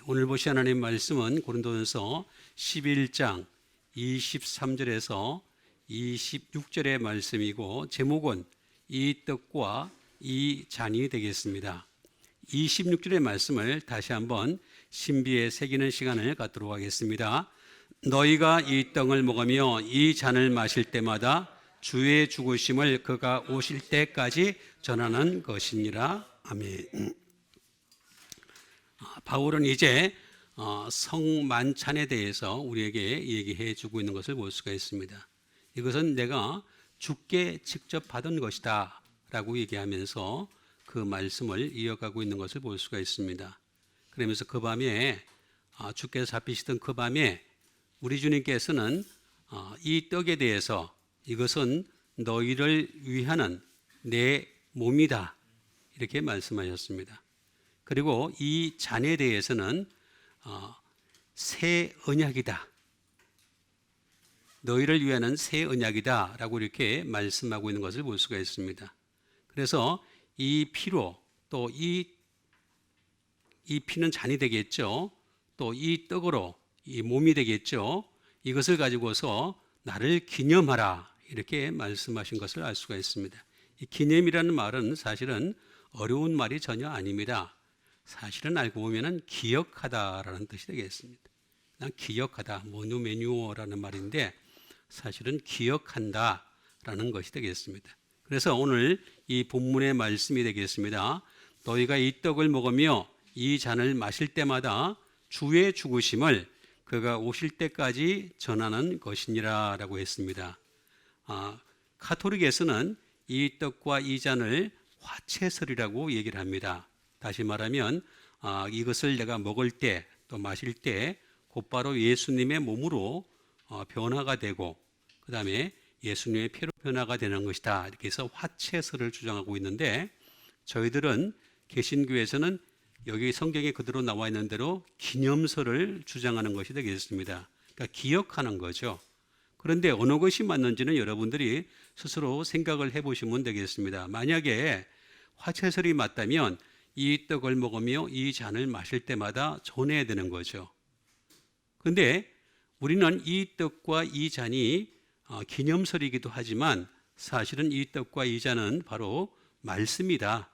오늘 보실 하나님 말씀은 고린도전서 11장 23절에서 26절의 말씀이고 제목은 이 떡과 이 잔이 되겠습니다. 26절의 말씀을 다시 한번 신비에 새기는 시간을 갖도록 하겠습니다. 너희가 이 떡을 먹으며 이 잔을 마실 때마다 주의 죽으심을 그가 오실 때까지 전하는 것이니라. 아멘. 바울은 이제 성만찬에 대해서 우리에게 얘기해 주고 있는 것을 볼 수가 있습니다. 이것은 내가 주께 직접 받은 것이다 라고 얘기하면서 그 말씀을 이어가고 있는 것을 볼 수가 있습니다. 그러면서 그 밤에 주께서 잡히시던 그 밤에 우리 주님께서는 이 떡에 대해서 이것은 너희를 위하는 내 몸이다 이렇게 말씀하셨습니다. 그리고 이 잔에 대해서는 새 언약이다. 너희를 위하는 새 언약이다 라고 이렇게 말씀하고 있는 것을 볼 수가 있습니다. 그래서 이 피로 또 이 피는 잔이 되겠죠. 또 이 떡으로 이 몸이 되겠죠. 이것을 가지고서 나를 기념하라 이렇게 말씀하신 것을 알 수가 있습니다. 이 기념이라는 말은 사실은 어려운 말이 전혀 아닙니다. 사실은 알고 보면은 기억하다라는 뜻이 되겠습니다. 난 기억하다, 모누메뉴어라는 말인데 사실은 기억한다라는 것이 되겠습니다. 그래서 오늘 이 본문의 말씀이 되겠습니다. 너희가 이 떡을 먹으며 이 잔을 마실 때마다 주의 죽으심을 그가 오실 때까지 전하는 것이니라 라고 했습니다. 가톨릭에서는 이 떡과 이 잔을 화채설이라고 얘기를 합니다. 다시 말하면 이것을 내가 먹을 때 또 마실 때 곧바로 예수님의 몸으로 변화가 되고 그 다음에 예수님의 피로 변화가 되는 것이다 이렇게 해서 화채설을 주장하고 있는데 저희들은 개신교에서는 여기 성경에 그대로 나와 있는 대로 기념설을 주장하는 것이 되겠습니다. 그러니까 기억하는 거죠. 그런데 어느 것이 맞는지는 여러분들이 스스로 생각을 해보시면 되겠습니다. 만약에 화채설이 맞다면 이 떡을 먹으며 이 잔을 마실 때마다 전해야 되는 거죠. 그런데 우리는 이 떡과 이 잔이 기념설이기도 하지만 사실은 이 떡과 이 잔은 바로 말씀이다.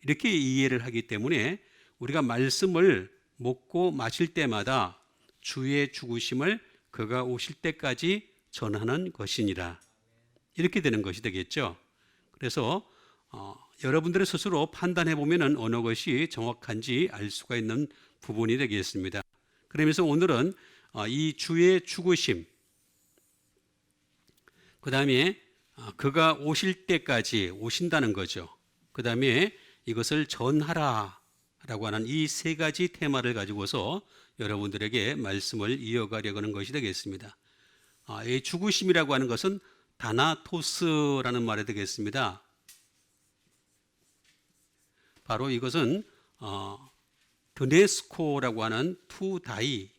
이렇게 이해를 하기 때문에 우리가 말씀을 먹고 마실 때마다 주의 죽으심을 그가 오실 때까지 전하는 것이니라. 이렇게 되는 것이 되겠죠. 그래서 여러분들의 스스로 판단해 보면 어느 것이 정확한지 알 수가 있는 부분이 되겠습니다. 그러면서 오늘은 이 주의 죽으심, 그 다음에 그가 오실 때까지 오신다는 거죠. 그 다음에 이것을 전하라 라고 하는 이 세 가지 테마를 가지고서 여러분들에게 말씀을 이어가려고 하는 것이 되겠습니다. 이 죽으심이라고 하는 것은 다나토스라는 말이 되겠습니다. 바로 이것은 드네스코라고 하는 투 다이,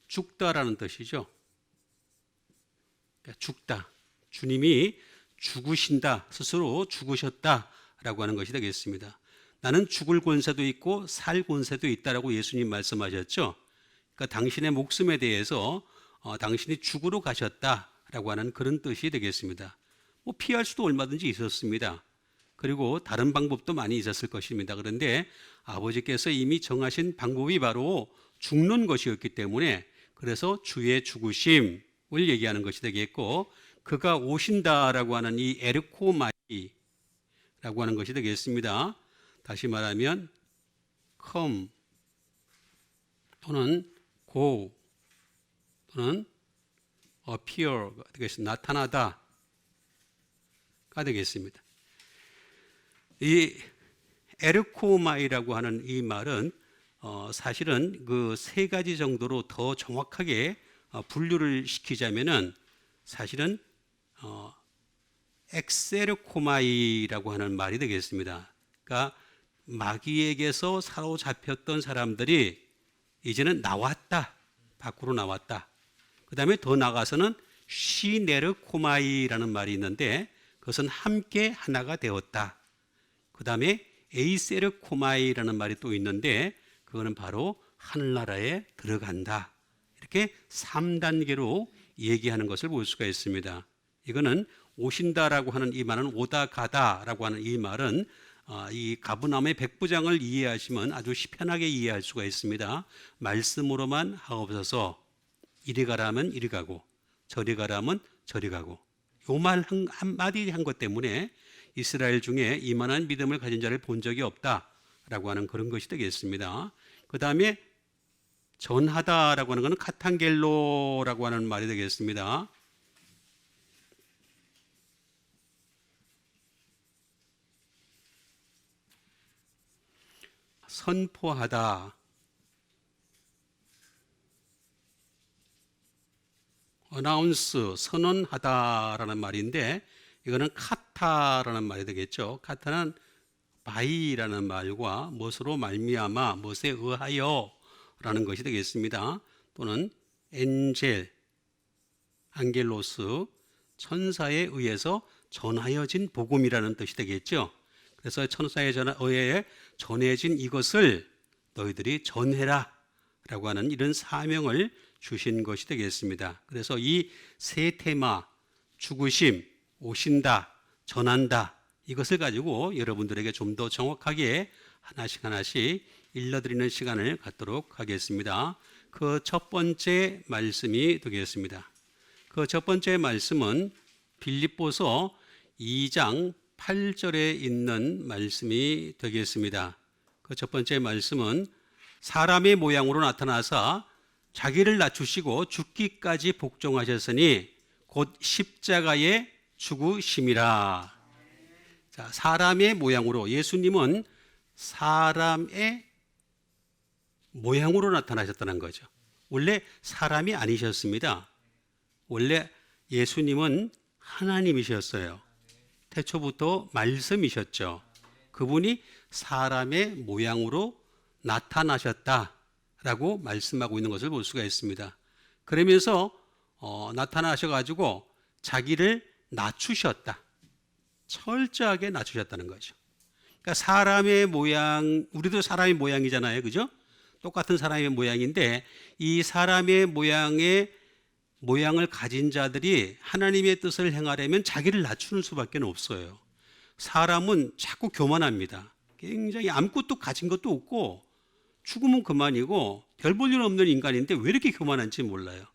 죽다라는 뜻이죠. 그러니까 죽다. 주님이 죽으신다, 스스로 죽으셨다라고 하는 것이 되겠습니다. 나는 죽을 권세도 있고 살 권세도 있다라고 예수님 말씀하셨죠. 그러니까 당신의 목숨에 대해서 당신이 죽으러 가셨다라고 하는 그런 뜻이 되겠습니다. 뭐 피할 수도 얼마든지 있었습니다. 그리고 다른 방법도 많이 있었을 것입니다. 그런데 아버지께서 이미 정하신 방법이 바로 죽는 것이었기 때문에 그래서 주의 죽으심을 얘기하는 것이 되겠고 그가 오신다라고 하는 이 에르코마이라고 하는 것이 되겠습니다. 다시 말하면 come 또는 go 또는 appear가 되겠습니다. 나타나다가 되겠습니다. 이 에르코마이라고 하는 이 말은 사실은 그 세 가지 정도로 더 정확하게 분류를 시키자면은 사실은 엑세르코마이라고 하는 말이 되겠습니다. 그러니까 마귀에게서 사로잡혔던 사람들이 이제는 나왔다, 밖으로 나왔다. 그 다음에 더 나가서는 시네르코마이라는 말이 있는데 그것은 함께 하나가 되었다. 그 다음에 에이세르코마이라는 말이 또 있는데 그거는 바로 하늘나라에 들어간다. 이렇게 3단계로 얘기하는 것을 볼 수가 있습니다. 이거는 오신다라고 하는 이 말은 오다 가다라고 하는 이 말은 이 가브나움의 백부장을 이해하시면 아주 편하게 이해할 수가 있습니다. 말씀으로만 하옵소서. 이리 가라면 이리 가고 저리 가라면 저리 가고 요 말 한마디 한 것 때문에 이스라엘 중에 이만한 믿음을 가진 자를 본 적이 없다라고 하는 그런 것이 되겠습니다. 그 다음에 전하다라고 하는 것은 카탄겔로라고 하는 말이 되겠습니다. 선포하다, 어나운스, 선언하다라는 말인데 이거는 카타라는 말이 되겠죠. 카타는 바이라는 말과 무엇으로 말미암아, 무엇에 의하여 라는 것이 되겠습니다. 또는 엔젤, 안겔로스, 천사에 의해서 전하여진 복음이라는 뜻이 되겠죠. 그래서 천사에 의해 전해진 이것을 너희들이 전해라 라고 하는 이런 사명을 주신 것이 되겠습니다. 그래서 이 세 테마, 죽으심, 오신다, 전한다, 이것을 가지고 여러분들에게 좀 더 정확하게 하나씩 일러드리는 시간을 갖도록 하겠습니다. 그 첫 번째 말씀이 되겠습니다. 그 첫 번째 말씀은 빌립보서 2장 8절에 있는 말씀이 되겠습니다. 그 첫 번째 말씀은 사람의 모양으로 나타나사 자기를 낮추시고 죽기까지 복종하셨으니 곧 십자가에 죽으심이라. 자, 사람의 모양으로, 예수님은 사람의 모양으로 나타나셨다는 거죠. 원래 사람이 아니셨습니다. 원래 예수님은 하나님이셨어요. 태초부터 말씀이셨죠. 그분이 사람의 모양으로 나타나셨다라고 말씀하고 있는 것을 볼 수가 있습니다. 그러면서 나타나셔가지고 자기를 낮추셨다. 철저하게 낮추셨다는 거죠. 그러니까 사람의 모양, 우리도 사람의 모양이잖아요. 그죠? 똑같은 사람의 모양인데 이 사람의 모양을 가진 자들이 하나님의 뜻을 행하려면 자기를 낮추는 수밖에 없어요. 사람은 자꾸 교만합니다. 굉장히 아무것도 가진 것도 없고 죽으면 그만이고 별 볼 일 없는 인간인데 왜 이렇게 교만한지 몰라요.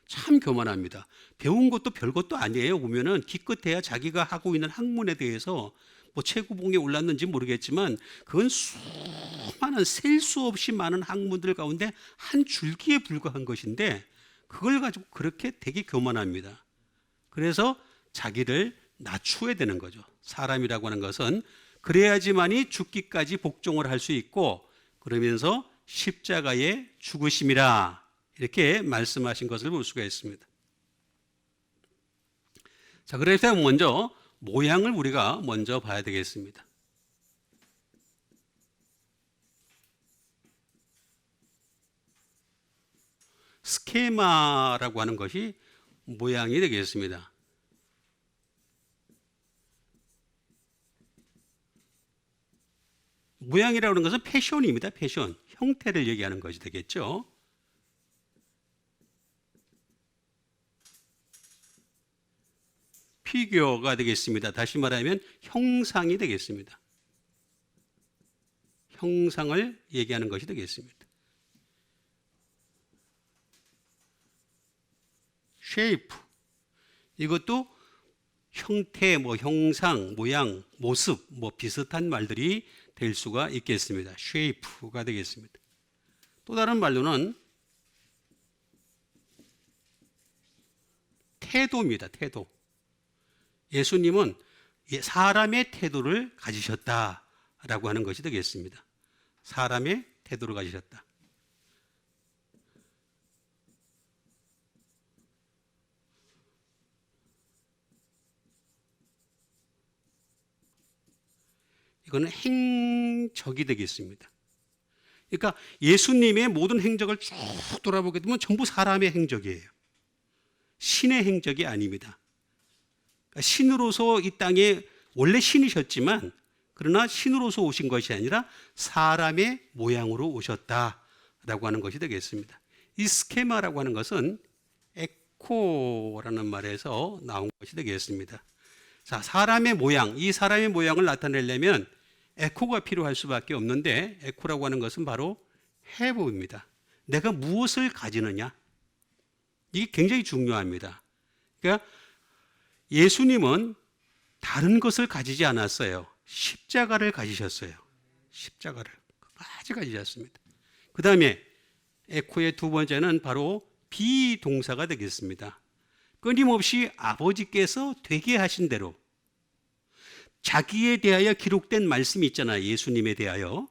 참 교만합니다. 배운 것도 별 것도 아니에요. 보면은 기껏해야 자기가 하고 있는 학문에 대해서 뭐 최고봉에 올랐는지 모르겠지만 그건 수많은 셀 수 없이 많은 학문들 가운데 한 줄기에 불과한 것인데 그걸 가지고 그렇게 되게 교만합니다. 그래서 자기를 낮추어야 되는 거죠. 사람이라고 하는 것은 그래야지만이 죽기까지 복종을 할 수 있고 그러면서 십자가에 죽으심이라 이렇게 말씀하신 것을 볼 수가 있습니다. 자, 그래서 먼저 모양을 우리가 먼저 봐야 되겠습니다. 스케마라고 하는 것이 모양이 되겠습니다. 모양이라고 하는 것은 패션입니다. 패션, 형태를 얘기하는 것이 되겠죠. 피규어가 되겠습니다. 다시 말하면 형상이 되겠습니다. 형상을 얘기하는 것이 되겠습니다. 쉐이프, 이것도 형태, 형상, 모양, 모습, 비슷한 말들이 될 수가 있겠습니다. 쉐이프가 되겠습니다. 또 다른 말로는 태도입니다. 태도. 예수님은 사람의 태도를 가지셨다라고 하는 것이 되겠습니다. 사람의 태도를 가지셨다. 이거는 행적이 되겠습니다. 그러니까 예수님의 모든 행적을 쭉 돌아보게 되면 전부 사람의 행적이에요. 신의 행적이 아닙니다. 그러니까 신으로서 이 땅에 원래 신이셨지만 그러나 신으로서 오신 것이 아니라 사람의 모양으로 오셨다라고 하는 것이 되겠습니다. 이 스케마라고 하는 것은 에코라는 말에서 나온 것이 되겠습니다. 자, 사람의 모양, 이 사람의 모양을 나타내려면 에코가 필요할 수밖에 없는데, 에코라고 하는 것은 바로 have입니다. 내가 무엇을 가지느냐, 이게 굉장히 중요합니다. 그러니까 예수님은 다른 것을 가지지 않았어요. 십자가를 가지셨어요. 십자가를 끝까지 가지셨습니다. 그 다음에 에코의 두 번째는 바로 비동사가 되겠습니다. 끊임없이 아버지께서 되게 하신 대로 자기에 대하여 기록된 말씀이 있잖아요. 예수님에 대하여.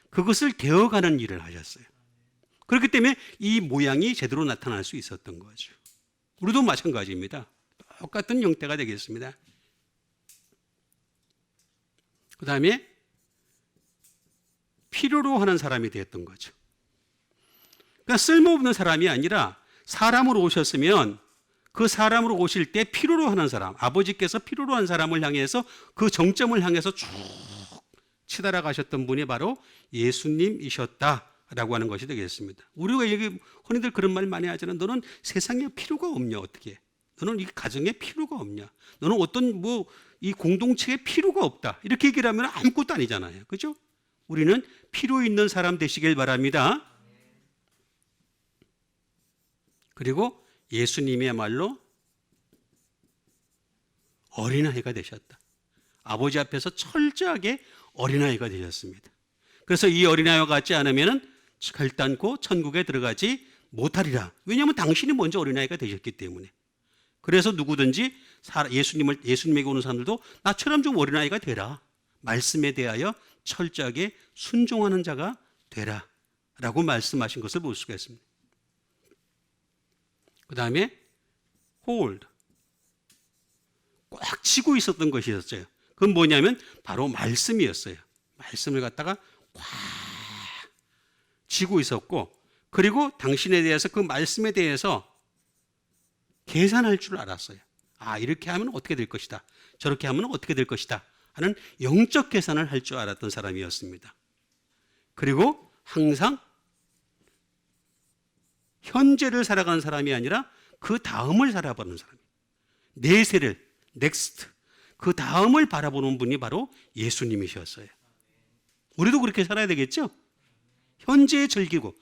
그것을 되어가는 일을 하셨어요. 그렇기 때문에 이 모양이 제대로 나타날 수 있었던 거죠. 우리도 마찬가지입니다. 똑같은 형태가 되겠습니다. 그 다음에 필요로 하는 사람이 되었던 거죠. 그러니까 쓸모없는 사람이 아니라 사람으로 오셨으면 그 사람으로 오실 때 필요로 하는 사람, 아버지께서 필요로 한 사람을 향해서 그 정점을 향해서 쭉 치달아 가셨던 분이 바로 예수님이셨다라고 하는 것이 되겠습니다. 우리가 여기 흔히들 그런 말 많이 하잖아요. 너는 세상에 필요가 없냐, 어떻게? 너는 이 가정에 필요가 없냐? 너는 어떤 이 공동체에 필요가 없다. 이렇게 얘기를 하면 아무것도 아니잖아요. 그죠? 우리는 필요 있는 사람 되시길 바랍니다. 그리고 예수님이야말로 어린아이가 되셨다. 아버지 앞에서 철저하게 어린아이가 되셨습니다. 그래서 이 어린아이와 같지 않으면 결단코 천국에 들어가지 못하리라. 왜냐하면 당신이 먼저 어린아이가 되셨기 때문에. 그래서 누구든지 예수님에게 오는 사람들도 나처럼 좀 어린아이가 되라. 말씀에 대하여 철저하게 순종하는 자가 되라. 라고 말씀하신 것을 볼 수가 있습니다. 그 다음에 hold, 꽉 쥐고 있었던 것이었어요. 그건 뭐냐면 바로 말씀이었어요. 말씀을 갖다가 꽉 쥐고 있었고, 그리고 당신에 대해서 그 말씀에 대해서 계산할 줄 알았어요. 아, 이렇게 하면 어떻게 될 것이다, 저렇게 하면 어떻게 될 것이다 하는 영적 계산을 할 줄 알았던 사람이었습니다. 그리고 항상 현재를 살아가는 사람이 아니라 그 다음을 살아보는 사람, 내세를, 넥스트, 그 다음을 바라보는 분이 바로 예수님이셨어요. 우리도 그렇게 살아야 되겠죠? 현재에 즐기고,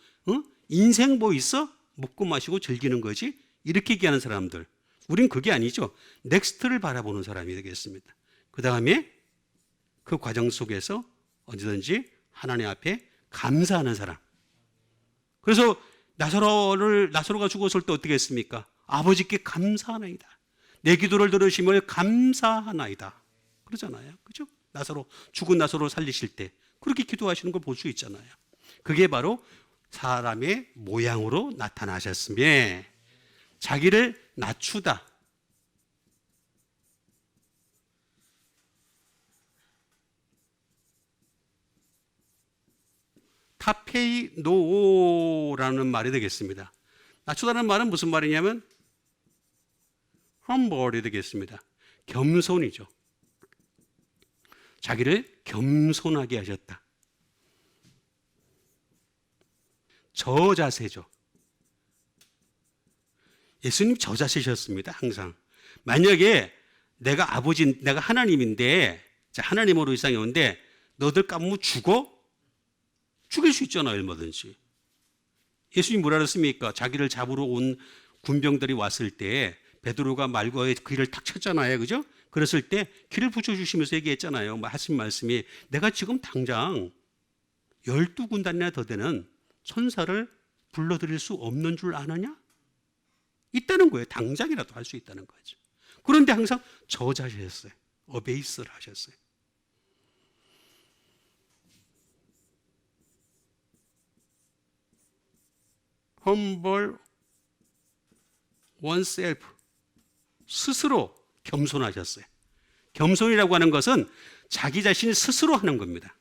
인생 뭐 있어? 먹고 마시고 즐기는 거지? 이렇게 얘기하는 사람들, 우린 그게 아니죠. 넥스트를 바라보는 사람이 되겠습니다. 그 다음에 그 과정 속에서 언제든지 하나님 앞에 감사하는 사람. 그래서 나사로가 죽었을 때 어떻게 했습니까? 아버지께 감사하나이다. 내 기도를 들으심을 감사하나이다. 그러잖아요. 그죠? 죽은 나사로 살리실 때 그렇게 기도하시는 걸 볼 수 있잖아요. 그게 바로 사람의 모양으로 나타나셨으며 자기를 낮추다. 타페이노라는 말이 되겠습니다. 낮추다는 말은 무슨 말이냐면 humble이 되겠습니다. 겸손이죠. 자기를 겸손하게 하셨다. 저자세죠. 예수님 저자세셨습니다. 항상. 만약에 내가 하나님인데, 하나님으로 이 세상에 오는데 너들 까면 죽어? 죽일 수 있잖아요. 얼마든지. 예수님 뭐라 그랬습니까? 자기를 잡으러 온 군병들이 왔을 때 베드로가 말과의 길을 탁 쳤잖아요. 그죠? 그랬을 때 길을 붙여주시면서 얘기했잖아요. 하신 말씀이 내가 지금 당장 12군단이나 더 되는 천사를 불러들일 수 없는 줄 아느냐? 있다는 거예요. 당장이라도 할 수 있다는 거죠. 그런데 항상 저자셨어요. 어베이스를 하셨어요. humble oneself, 스스로 겸손하셨어요. 겸손이라고 하는 것은 자기 자신이 스스로 하는 겁니다.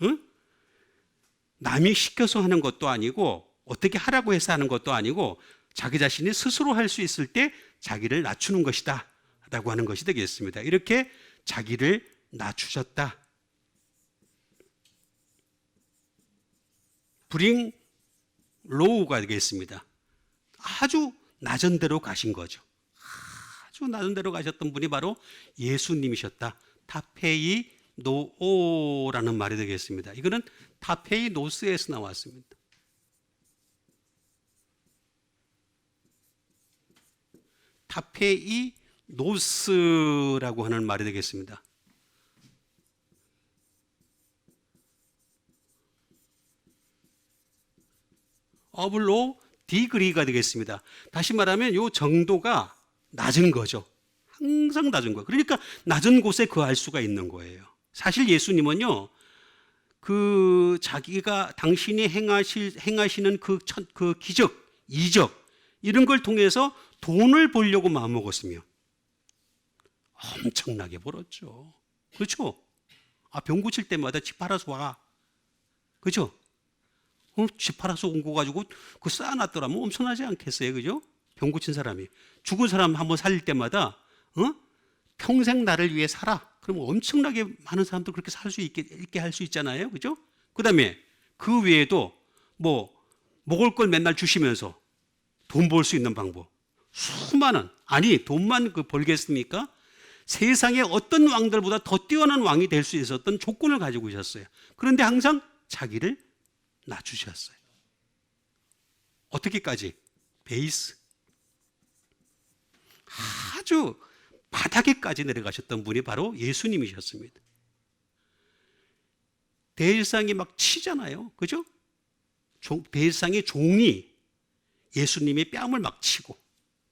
응? 남이 시켜서 하는 것도 아니고 어떻게 하라고 해서 하는 것도 아니고 자기 자신이 스스로 할 수 있을 때 자기를 낮추는 것이다 라고 하는 것이 되겠습니다. 이렇게 자기를 낮추셨다 브링 로우가 되겠습니다. 아주 낮은 데로 가신 거죠. 아주 낮은 데로 가셨던 분이 바로 예수님이셨다. 타페이 노오라는 말이 되겠습니다. 이거는 타페이 노스에서 나왔습니다. 타페이 노스라고 하는 말이 되겠습니다. 어블로 디그리가 되겠습니다. 다시 말하면 이 정도가 낮은 거죠. 항상 낮은 거예요. 그러니까 낮은 곳에 거할 수가 있는 거예요. 사실 예수님은요, 자기가 당신이 행하시는 그 기적, 이적 이런 걸 통해서 돈을 벌려고 마음먹었으며 엄청나게 벌었죠. 그렇죠? 병 고칠 때마다 집 팔아서 와. 그렇죠? 집 팔아서 온 거 가지고 그 쌓아놨더라면 엄청나지 않겠어요? 그죠? 병 고친 사람이. 죽은 사람 한번 살릴 때마다, 평생 나를 위해 살아. 그러면 엄청나게 많은 사람들 그렇게 살 수 있게 할 수 있잖아요. 그죠? 그 다음에 그 외에도 먹을 걸 맨날 주시면서 돈 벌 수 있는 방법. 수많은, 돈만 벌겠습니까? 세상에 어떤 왕들보다 더 뛰어난 왕이 될 수 있었던 조건을 가지고 계셨어요. 그런데 항상 자기를 낮추셨어요. 어떻게까지? 베이스. 아주 바닥에까지 내려가셨던 분이 바로 예수님이셨습니다. 대일상이 막 치잖아요. 그죠? 대일상의 종이 예수님의 뺨을 막 치고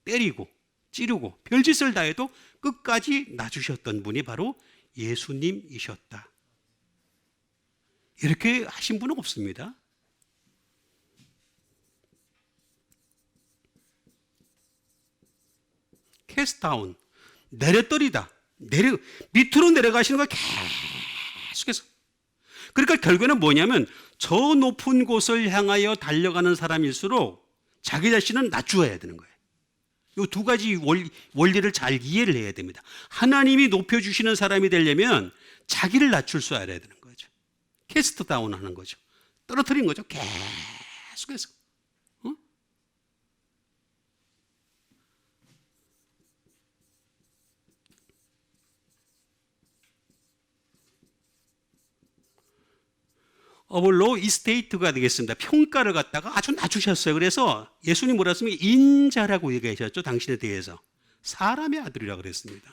때리고 찌르고 별짓을 다해도 끝까지 놔주셨던 분이 바로 예수님이셨다. 이렇게 하신 분은 없습니다. 캐스트다운, 내려떨이다. 밑으로 내려가시는 거 계속해서. 그러니까 결국에는 뭐냐면 저 높은 곳을 향하여 달려가는 사람일수록 자기 자신은 낮추어야 되는 거예요. 이 두 가지 원리를 잘 이해를 해야 됩니다. 하나님이 높여주시는 사람이 되려면 자기를 낮출 수 알아야 되는 거죠. 캐스트 다운 하는 거죠. 떨어뜨린 거죠. 계속해서. 어블로 이스테이트가 되겠습니다. 평가를 갖다가 아주 낮추셨어요. 그래서 예수님 뭐라 했습니까? 인자라고 얘기하셨죠. 당신에 대해서. 사람의 아들이라고 그랬습니다.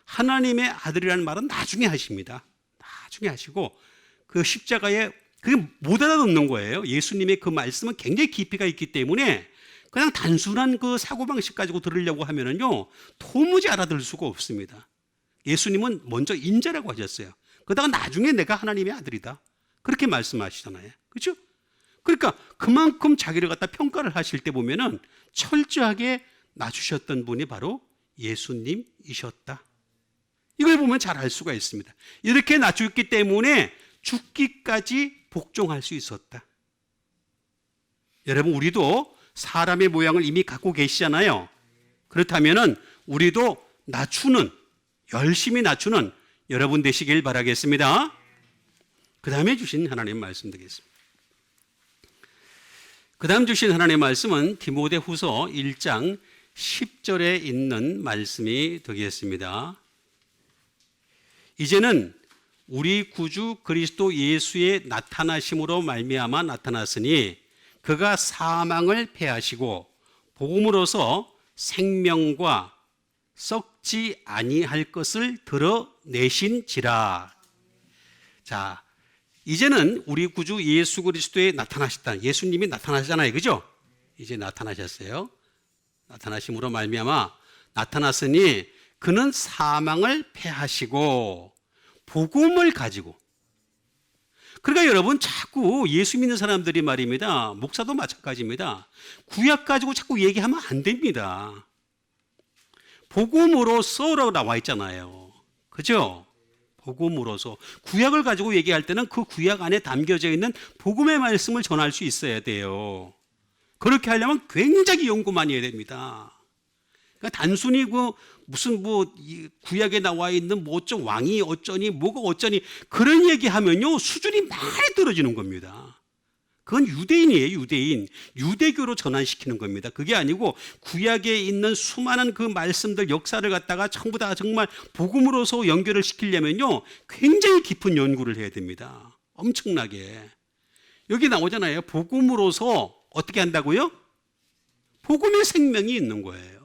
하나님의 아들이라는 말은 나중에 하십니다. 나중에 하시고 그 십자가에 그게 못 알아듣는 거예요. 예수님의 그 말씀은 굉장히 깊이가 있기 때문에 그냥 단순한 그 사고방식 가지고 들으려고 하면은요, 도무지 알아들을 수가 없습니다. 예수님은 먼저 인자라고 하셨어요. 그러다가 나중에 내가 하나님의 아들이다. 그렇게 말씀하시잖아요. 그렇죠? 그러니까 그만큼 자기를 갖다 평가를 하실 때 보면은 철저하게 낮추셨던 분이 바로 예수님이셨다. 이걸 보면 잘 알 수가 있습니다. 이렇게 낮췄기 때문에 죽기까지 복종할 수 있었다. 여러분, 우리도 사람의 모양을 이미 갖고 계시잖아요. 그렇다면은 우리도 열심히 낮추는 여러분 되시길 바라겠습니다. 그 다음에 주신 하나님 말씀 되겠습니다. 그 다음 주신 하나님의 말씀은 디모데후서 1장 10절에 있는 말씀이 되겠습니다. 이제는 우리 구주 그리스도 예수의 나타나심으로 말미암아 나타났으니 그가 사망을 패하시고 복음으로서 생명과 썩지 아니할 것을 드러내신지라. 자, 이제는 우리 구주 예수 그리스도의 나타나셨다. 예수님이 나타나셨잖아요. 그죠? 이제 나타나셨어요. 나타나심으로 말미암아 나타났으니 그는 사망을 패하시고 복음을 가지고. 그러니까 여러분, 자꾸 예수 믿는 사람들이 말입니다. 목사도 마찬가지입니다. 구약 가지고 자꾸 얘기하면 안 됩니다. 복음으로서라고 나와 있잖아요. 그죠? 복음으로서. 구약을 가지고 얘기할 때는 그 구약 안에 담겨져 있는 복음의 말씀을 전할 수 있어야 돼요. 그렇게 하려면 굉장히 연구 많이 해야 됩니다. 그러니까 단순히 무슨 구약에 나와 있는 어쩌 왕이 어쩌니 뭐가 어쩌니 그런 얘기하면요 수준이 많이 떨어지는 겁니다. 그건 유대인이에요, 유대인. 유대교로 전환시키는 겁니다. 그게 아니고 구약에 있는 수많은 그 말씀들, 역사를 갖다가 전부 다 정말 복음으로서 연결을 시키려면요, 굉장히 깊은 연구를 해야 됩니다. 엄청나게. 여기 나오잖아요. 복음으로서 어떻게 한다고요? 복음의 생명이 있는 거예요.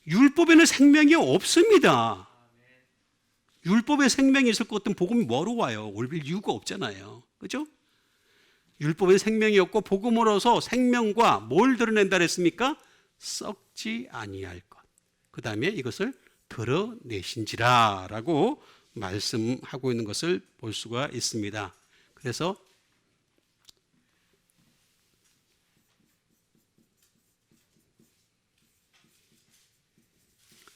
율법에는 생명이 없습니다. 율법에 생명이 있을 것 같으면 복음이 뭐로 와요? 올 이유가 없잖아요. 그죠? 율법에 생명이 없고 복음으로서 생명과 뭘 드러낸다 그랬습니까? 썩지 아니할 것. 그 다음에 이것을 드러내신지라 라고 말씀하고 있는 것을 볼 수가 있습니다. 그래서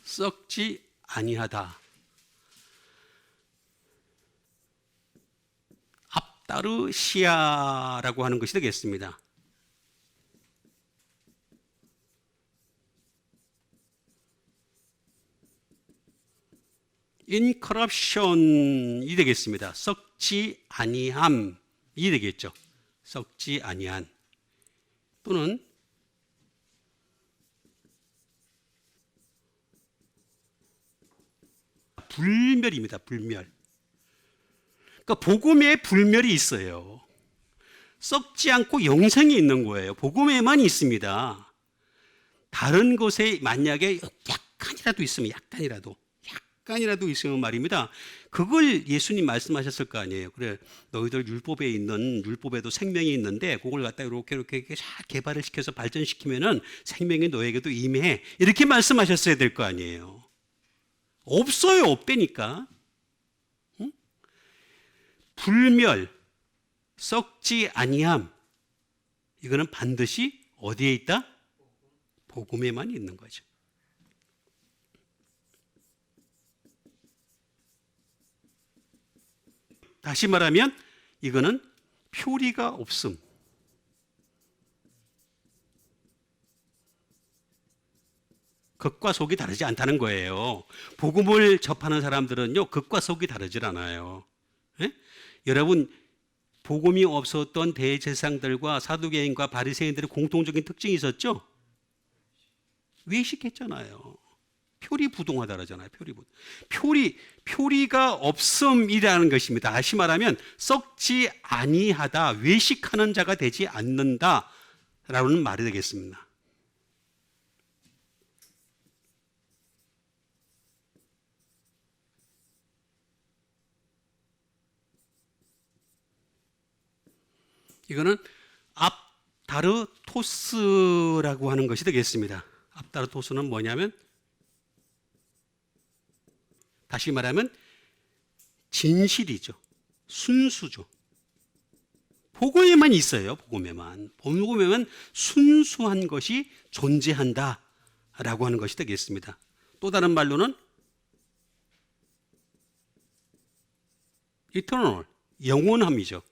썩지 아니하다. 앞다르시아라고 하는 것이 되겠습니다. incorruption이 되겠습니다. 썩지 아니함이 되겠죠. 썩지 아니한 또는 불멸입니다. 불멸. 그러니까 복음에 불멸이 있어요. 썩지 않고 영생이 있는 거예요. 복음에만 있습니다. 다른 것에 만약에 약간이라도 있으면 약간이라도 있으면 말입니다. 그걸 예수님 말씀하셨을 거 아니에요. 그래, 너희들 율법에도 생명이 있는데 그걸 갖다 이렇게 잘 개발을 시켜서 발전시키면은 생명이 너에게도 임해. 이렇게 말씀하셨어야 될 거 아니에요. 없어요. 없다니까. 응? 불멸, 썩지 아니함. 이거는 반드시 어디에 있다? 복음에만 있는 거죠. 다시 말하면 이거는 표리가 없음. 겉과 속이 다르지 않다는 거예요. 복음을 접하는 사람들은요, 겉과 속이 다르질 않아요. 예? 여러분, 복음이 없었던 대제사장들과 사두개인과 바리새인들의 공통적인 특징이 있었죠? 외식했잖아요. 표리부동하다 그러잖아요. 표리가 없음이라는 것입니다. 다시 말하면 썩지 아니하다, 외식하는 자가 되지 않는다라는 말이 되겠습니다. 이거는 압다르토스라고 하는 것이 되겠습니다. 압다르토스는 뭐냐면 다시 말하면 진실이죠. 순수죠. 복음에만 있어요. 복음에만 순수한 것이 존재한다라고 하는 것이 되겠습니다. 또 다른 말로는 eternal, 영원함이죠.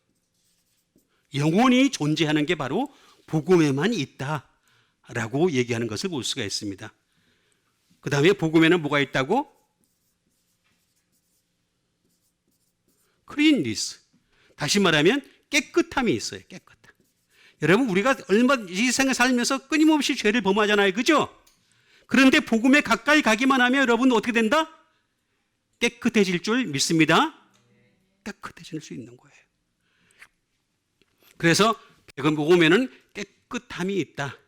영원히 존재하는 게 바로 복음에만 있다라고 얘기하는 것을 볼 수가 있습니다. 그 다음에 복음에는 뭐가 있다고? cleanness. 다시 말하면 깨끗함이 있어요. 깨끗함. 여러분, 우리가 이 세상에 살면서 끊임없이 죄를 범하잖아요. 그죠? 그런데 복음에 가까이 가기만 하면 여러분 어떻게 된다? 깨끗해질 줄 믿습니다. 깨끗해질 수 있는 거예요. 그래서 복음에는 깨끗함이 있다.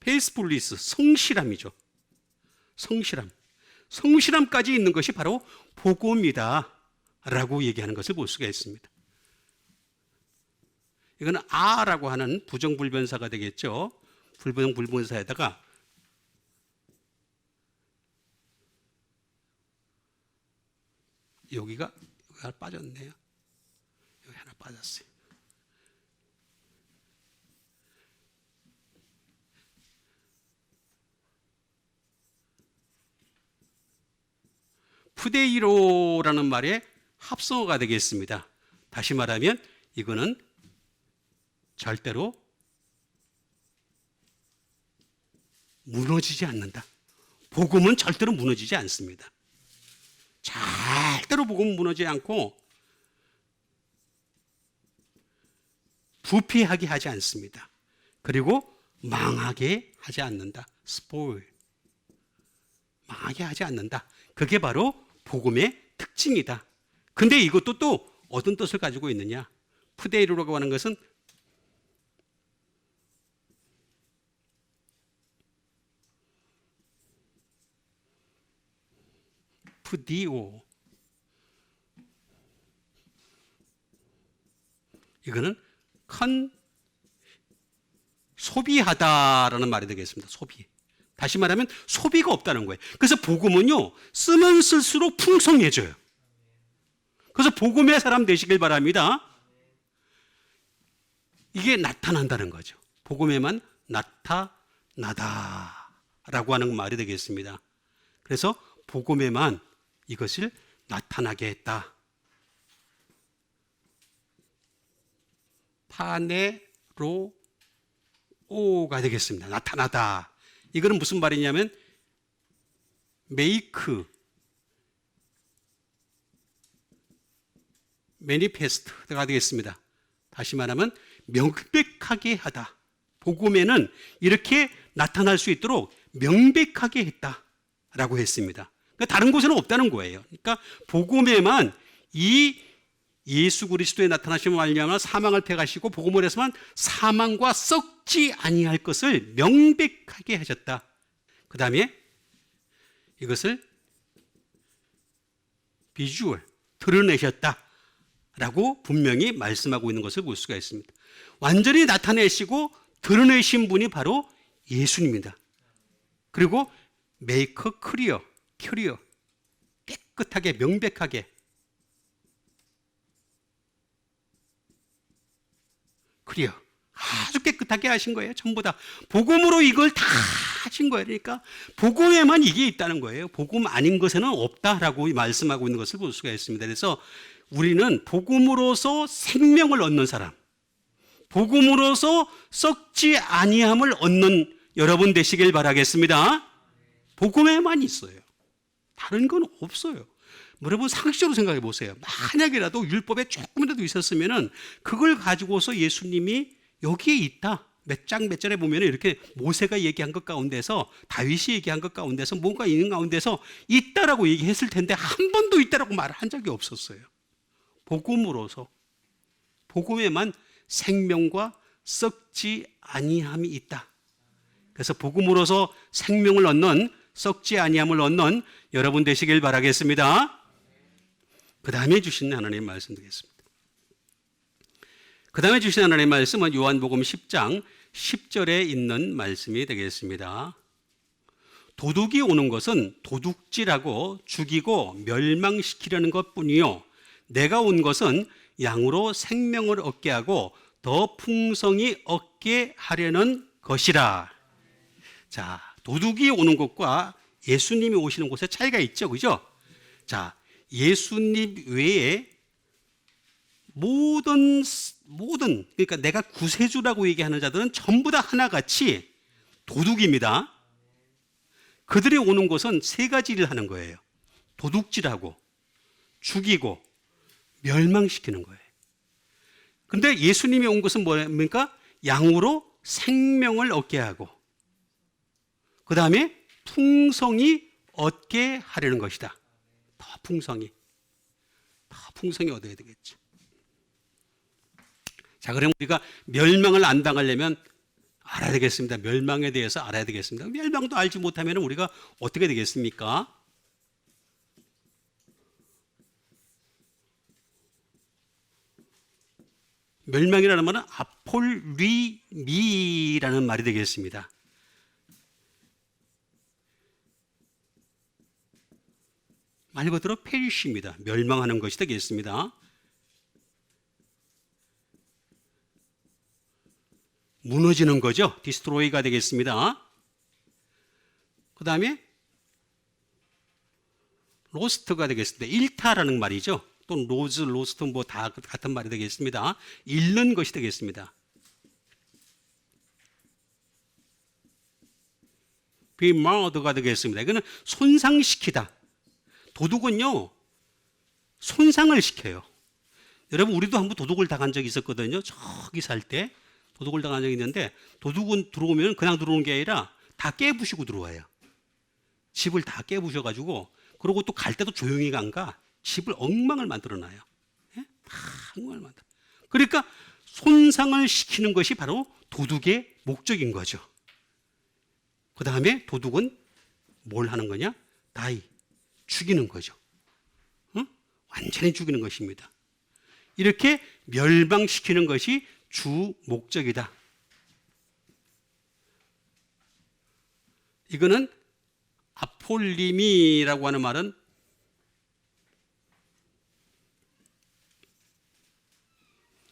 페이스풀리스, 성실함이죠. 성실함까지 있는 것이 바로 복음이다 라고 얘기하는 것을 볼 수가 있습니다. 이거는 아라고 하는 부정불변사가 되겠죠. 부정불변사에다가 여기가 하나 빠졌네요. 여기 하나 빠졌어요. 푸데이로라는 말의 합성어가 되겠습니다. 다시 말하면 이거는 절대로 무너지지 않는다. 복음은 절대로 무너지지 않습니다. 절대로 복음은 무너지지 않고 부패하게 하지 않습니다. 그리고 망하게 하지 않는다. spoil. 망하게 하지 않는다. 그게 바로 복음의 특징이다. 근데 이것도 또 어떤 뜻을 가지고 있느냐? 푸데이로라고 하는 것은 푸디오. 이거는 소비하다라는 말이 되겠습니다. 소비. 다시 말하면 소비가 없다는 거예요. 그래서 복음은요, 쓰면 쓸수록 풍성해져요. 그래서 복음의 사람 되시길 바랍니다. 이게 나타난다는 거죠. 복음에만 나타나다라고 하는 말이 되겠습니다. 그래서 복음에만 이것을 나타나게 했다. 파네로오가 되겠습니다. 나타나다. 이거는 무슨 말이냐면 make, manifest가 되겠습니다. 다시 말하면 명백하게 하다. 복음에는 이렇게 나타날 수 있도록 명백하게 했다라고 했습니다. 그러니까 다른 곳에는 없다는 거예요. 그러니까 복음에만 이 예수 그리스도의 나타나심을 말미암아 사망을 패가시고 복음을 해서만 사망과 썩지 아니할 것을 명백하게 하셨다. 그 다음에 이것을 비주얼, 드러내셨다라고 분명히 말씀하고 있는 것을 볼 수가 있습니다. 완전히 나타내시고 드러내신 분이 바로 예수님입니다. 그리고 make clear, 깨끗하게 명백하게 그래요. 아주 깨끗하게 하신 거예요. 전부 다. 복음으로 이걸 다 하신 거예요. 그러니까 복음에만 이게 있다는 거예요. 복음 아닌 것에는 없다라고 말씀하고 있는 것을 볼 수가 있습니다. 그래서 우리는 복음으로서 생명을 얻는 사람, 복음으로서 썩지 아니함을 얻는 여러분 되시길 바라겠습니다. 복음에만 있어요. 다른 건 없어요. 여러분 상식적으로 생각해 보세요. 만약이라도 율법에 조금이라도 있었으면은 그걸 가지고서 예수님이 여기에 있다. 몇 장 몇 절에 보면 이렇게 모세가 얘기한 것 가운데서 다윗이 얘기한 것 가운데서 뭔가 있는 가운데서 있다라고 얘기했을 텐데 한 번도 있다라고 말을 한 적이 없었어요. 복음으로서 복음에만 생명과 썩지 아니함이 있다. 그래서 복음으로서 생명을 얻는 썩지 아니함을 얻는 여러분 되시길 바라겠습니다. 그 다음에 주신 하나님의 말씀 드리겠습니다. 그 다음에 주신 하나님의 말씀은 요한복음 10장 10절에 있는 말씀이 되겠습니다. 도둑이 오는 것은 도둑질하고 죽이고 멸망시키려는 것뿐이요 내가 온 것은 양으로 생명을 얻게 하고 더 풍성히 얻게 하려는 것이라. 자, 도둑이 오는 것과 예수님이 오시는 곳에 차이가 있죠. 그죠? 자, 예수님 외에 모든 그러니까 내가 구세주라고 얘기하는 자들은 전부 다 하나같이 도둑입니다. 그들이 오는 곳은 세 가지 일을 하는 거예요. 도둑질하고 죽이고 멸망시키는 거예요. 그런데 예수님이 온 것은 뭡니까? 양으로 생명을 얻게 하고 그 다음에 풍성히 얻게 하려는 것이다. 더 풍성히 얻어야 되겠죠. 자, 그럼 우리가 멸망을 안 당하려면 알아야 되겠습니다. 멸망에 대해서 알아야 되겠습니다. 멸망도 알지 못하면 우리가 어떻게 되겠습니까? 멸망이라는 말은 아폴리미라는 말이 되겠습니다. 말 그대로 페리시입니다. 멸망하는 것이 되겠습니다. 무너지는 거죠. 디스트로이가 되겠습니다. 그 다음에 로스트가 되겠습니다. 일타라는 말이죠. 또는 로즈, 로스트 뭐 다 같은 말이 되겠습니다. 잃는 것이 되겠습니다. be murder가 되겠습니다. 이거는 손상시키다. 도둑은요, 손상을 시켜요. 여러분, 우리도 한번 도둑을 당한 적이 있었거든요. 저기 살 때 도둑을 당한 적이 있는데, 도둑은 들어오면 그냥 들어오는 게 아니라 다 깨부시고 들어와요. 집을 다 깨부셔가지고, 그러고 또 갈 때도 조용히 안 가. 집을 엉망을 만들어놔요. 예? 다 엉망을 만들어. 그러니까 손상을 시키는 것이 바로 도둑의 목적인 거죠. 그 다음에 도둑은 뭘 하는 거냐? 다이, 죽이는 거죠. 응? 완전히 죽이는 것입니다. 이렇게 멸망시키는 것이 주 목적이다. 이거는 아폴리미라고 하는 말은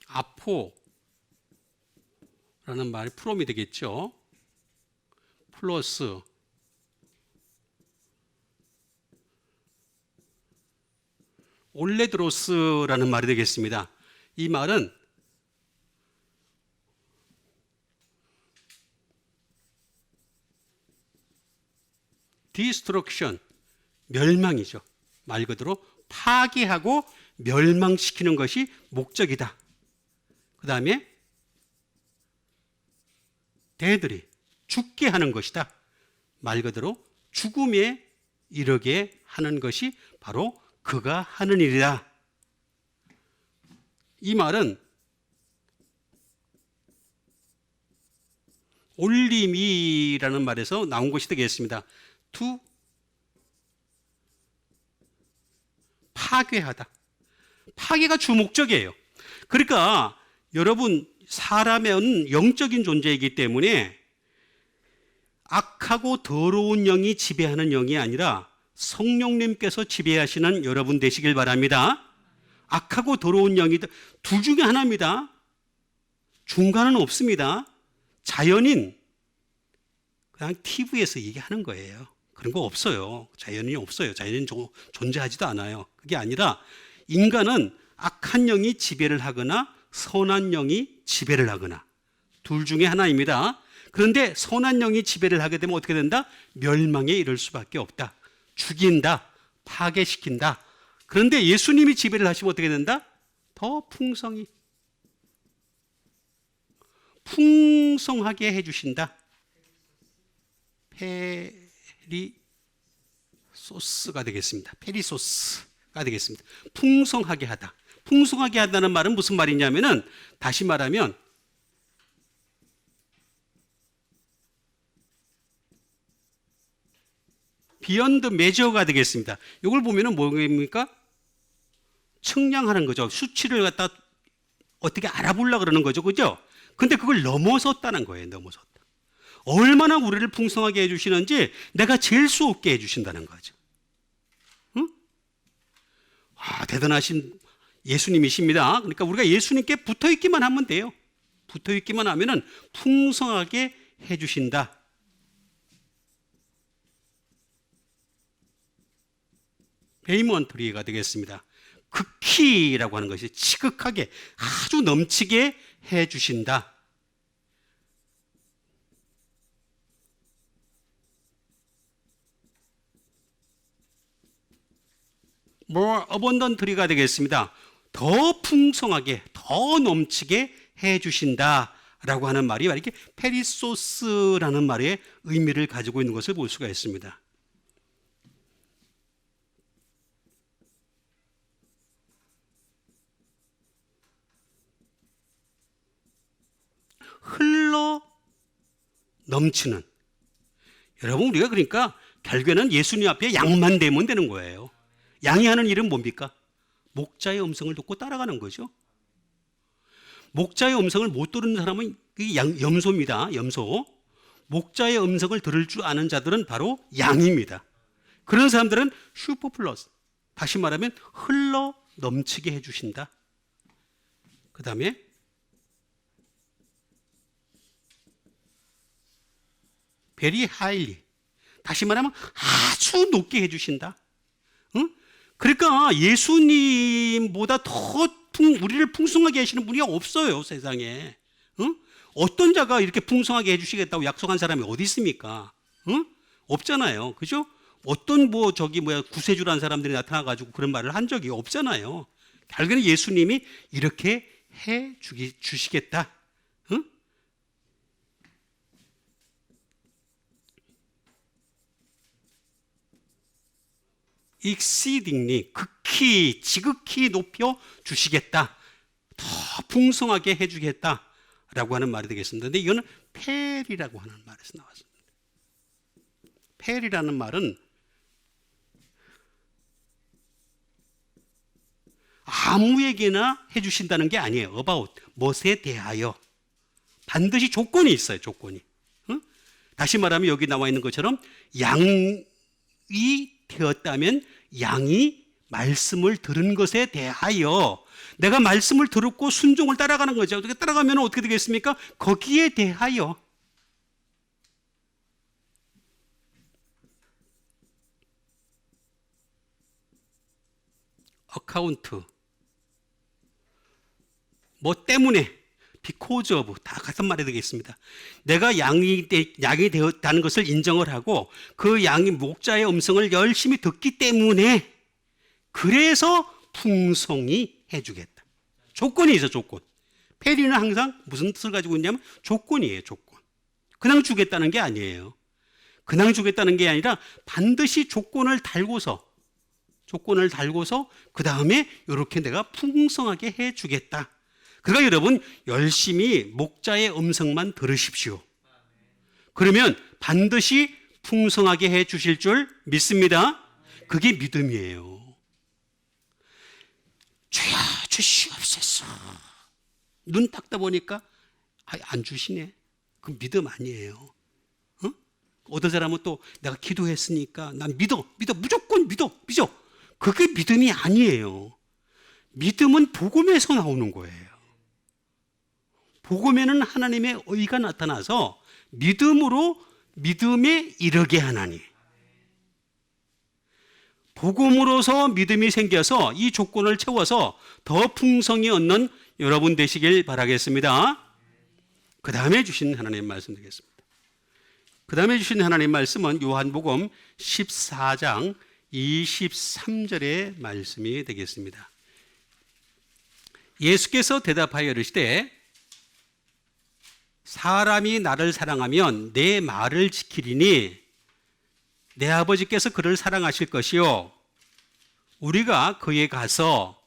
아포라는 말이 프롬이 되겠죠. 플러스 올레드로스라는 말이 되겠습니다. 이 말은 디스트럭션, 멸망이죠. 말 그대로 파괴하고 멸망시키는 것이 목적이다. 그 다음에 대들이 죽게 하는 것이다. 말 그대로 죽음에 이르게 하는 것이 바로 그가 하는 일이다. 이 말은 올림이라는 말에서 나온 것이 되겠습니다. to 파괴하다. 파괴가 주 목적이에요. 그러니까 여러분, 사람은 영적인 존재이기 때문에 악하고 더러운 영이 지배하는 영이 아니라 성령님께서 지배하시는 여러분 되시길 바랍니다. 악하고 더러운 영이 둘 중에 하나입니다. 중간은 없습니다. 자연인, 그냥 TV에서 얘기하는 거예요. 그런 거 없어요. 자연인이 없어요. 자연인 존재하지도 않아요. 그게 아니라 인간은 악한 영이 지배를 하거나 선한 영이 지배를 하거나 둘 중에 하나입니다. 그런데 선한 영이 지배를 하게 되면 어떻게 된다? 멸망에 이를 수밖에 없다. 죽인다. 파괴시킨다. 그런데 예수님이 지배를 하시면 어떻게 된다? 더 풍성하게 해주신다. 페리소스가 되겠습니다. 페리소스가 되겠습니다. 풍성하게 하다. 풍성하게 한다는 말은 무슨 말이냐면은, 다시 말하면 비욘드 메저가 되겠습니다. 이걸 보면은 뭐입니까? 측량하는 거죠. 수치를 갖다 어떻게 알아보려고 그러는 거죠. 그죠? 근데 그걸 넘어섰다는 거예요. 넘어섰다. 얼마나 우리를 풍성하게 해주시는지 내가 잴 수 없게 해주신다는 거죠. 응? 대단하신 예수님이십니다. 그러니까 우리가 예수님께 붙어 있기만 하면 돼요. 붙어 있기만 하면은 풍성하게 해주신다. 베이먼트리가 되겠습니다. 극히라고 하는 것이 지극하게 아주 넘치게 해주신다. more abundantly가 되겠습니다. 더 풍성하게, 더 넘치게 해주신다 라고 하는 말이 이렇게 페리소스라는 말의 의미를 가지고 있는 것을 볼 수가 있습니다. 흘러 넘치는. 여러분, 우리가 그러니까 결국에는 예수님 앞에 양만 되면 되는 거예요. 양이 하는 일은 뭡니까? 목자의 음성을 듣고 따라가는 거죠. 목자의 음성을 못 들은 사람은 염소입니다. 염소. 목자의 음성을 들을 줄 아는 자들은 바로 양입니다. 그런 사람들은 슈퍼 플러스. 다시 말하면 흘러 넘치게 해주신다. 그 다음에 very highly. 다시 말하면 아주 높게 해주신다. 응? 그러니까 예수님보다 더 우리를 풍성하게 하시는 분이 없어요, 세상에. 응? 어떤 자가 이렇게 풍성하게 해주시겠다고 약속한 사람이 어디 있습니까? 응? 없잖아요. 그죠? 어떤 구세주라는 사람들이 나타나가지고 그런 말을 한 적이 없잖아요. 결국에는 예수님이 이렇게 주시겠다. 응? exceedingly, 극히, 지극히 높여 주시겠다. 더 풍성하게 해주겠다라고 하는 말이 되겠습니다. 근데 이거는 펠이라고 하는 말에서 나왔습니다. 펠이라는 말은 아무에게나 해주신다는 게 아니에요. about, 무엇에 대하여. 반드시 조건이 있어요. 조건이. 응? 다시 말하면 여기 나와 있는 것처럼 양이 되었다면 양이 말씀을 들은 것에 대하여, 내가 말씀을 들었고 순종을 따라가는 거죠. 어떻게 따라가면 어떻게 되겠습니까? 거기에 대하여. 어카운트, 뭐 때문에, because of, 다 같은 말이 되겠습니다. 내가 양이 되었다는 것을 인정을 하고 그 양이 목자의 음성을 열심히 듣기 때문에, 그래서 풍성히 해주겠다. 조건이 있어, 조건. 페리는 항상 무슨 뜻을 가지고 있냐면 조건이에요, 조건. 그냥 주겠다는 게 아니에요. 그냥 주겠다는 게 아니라 반드시 조건을 달고서 그 다음에 이렇게 내가 풍성하게 해주겠다. 그러니까 여러분 열심히 목자의 음성만 들으십시오. 그러면 반드시 풍성하게 해주실 줄 믿습니다. 그게 믿음이에요. 주여 주시옵소서. 눈 닦다 보니까 안 주시네. 그 믿음 아니에요. 어? 어떤 사람은 또 내가 기도했으니까 난 믿어 무조건 믿어. 그게 믿음이 아니에요. 믿음은 복음에서 나오는 거예요. 복음에는 하나님의 의가 나타나서 믿음으로 믿음에 이르게 하나니, 복음으로서 믿음이 생겨서 이 조건을 채워서 더 풍성히 얻는 여러분 되시길 바라겠습니다. 그 다음에 주신 하나님 말씀 드리겠습니다. 그 다음에 주신 하나님 말씀은 요한복음 14장 23절의 말씀이 되겠습니다. 예수께서 대답하여 이르시되 사람이 나를 사랑하면 내 말을 지키리니 내 아버지께서 그를 사랑하실 것이요 우리가 그에 가서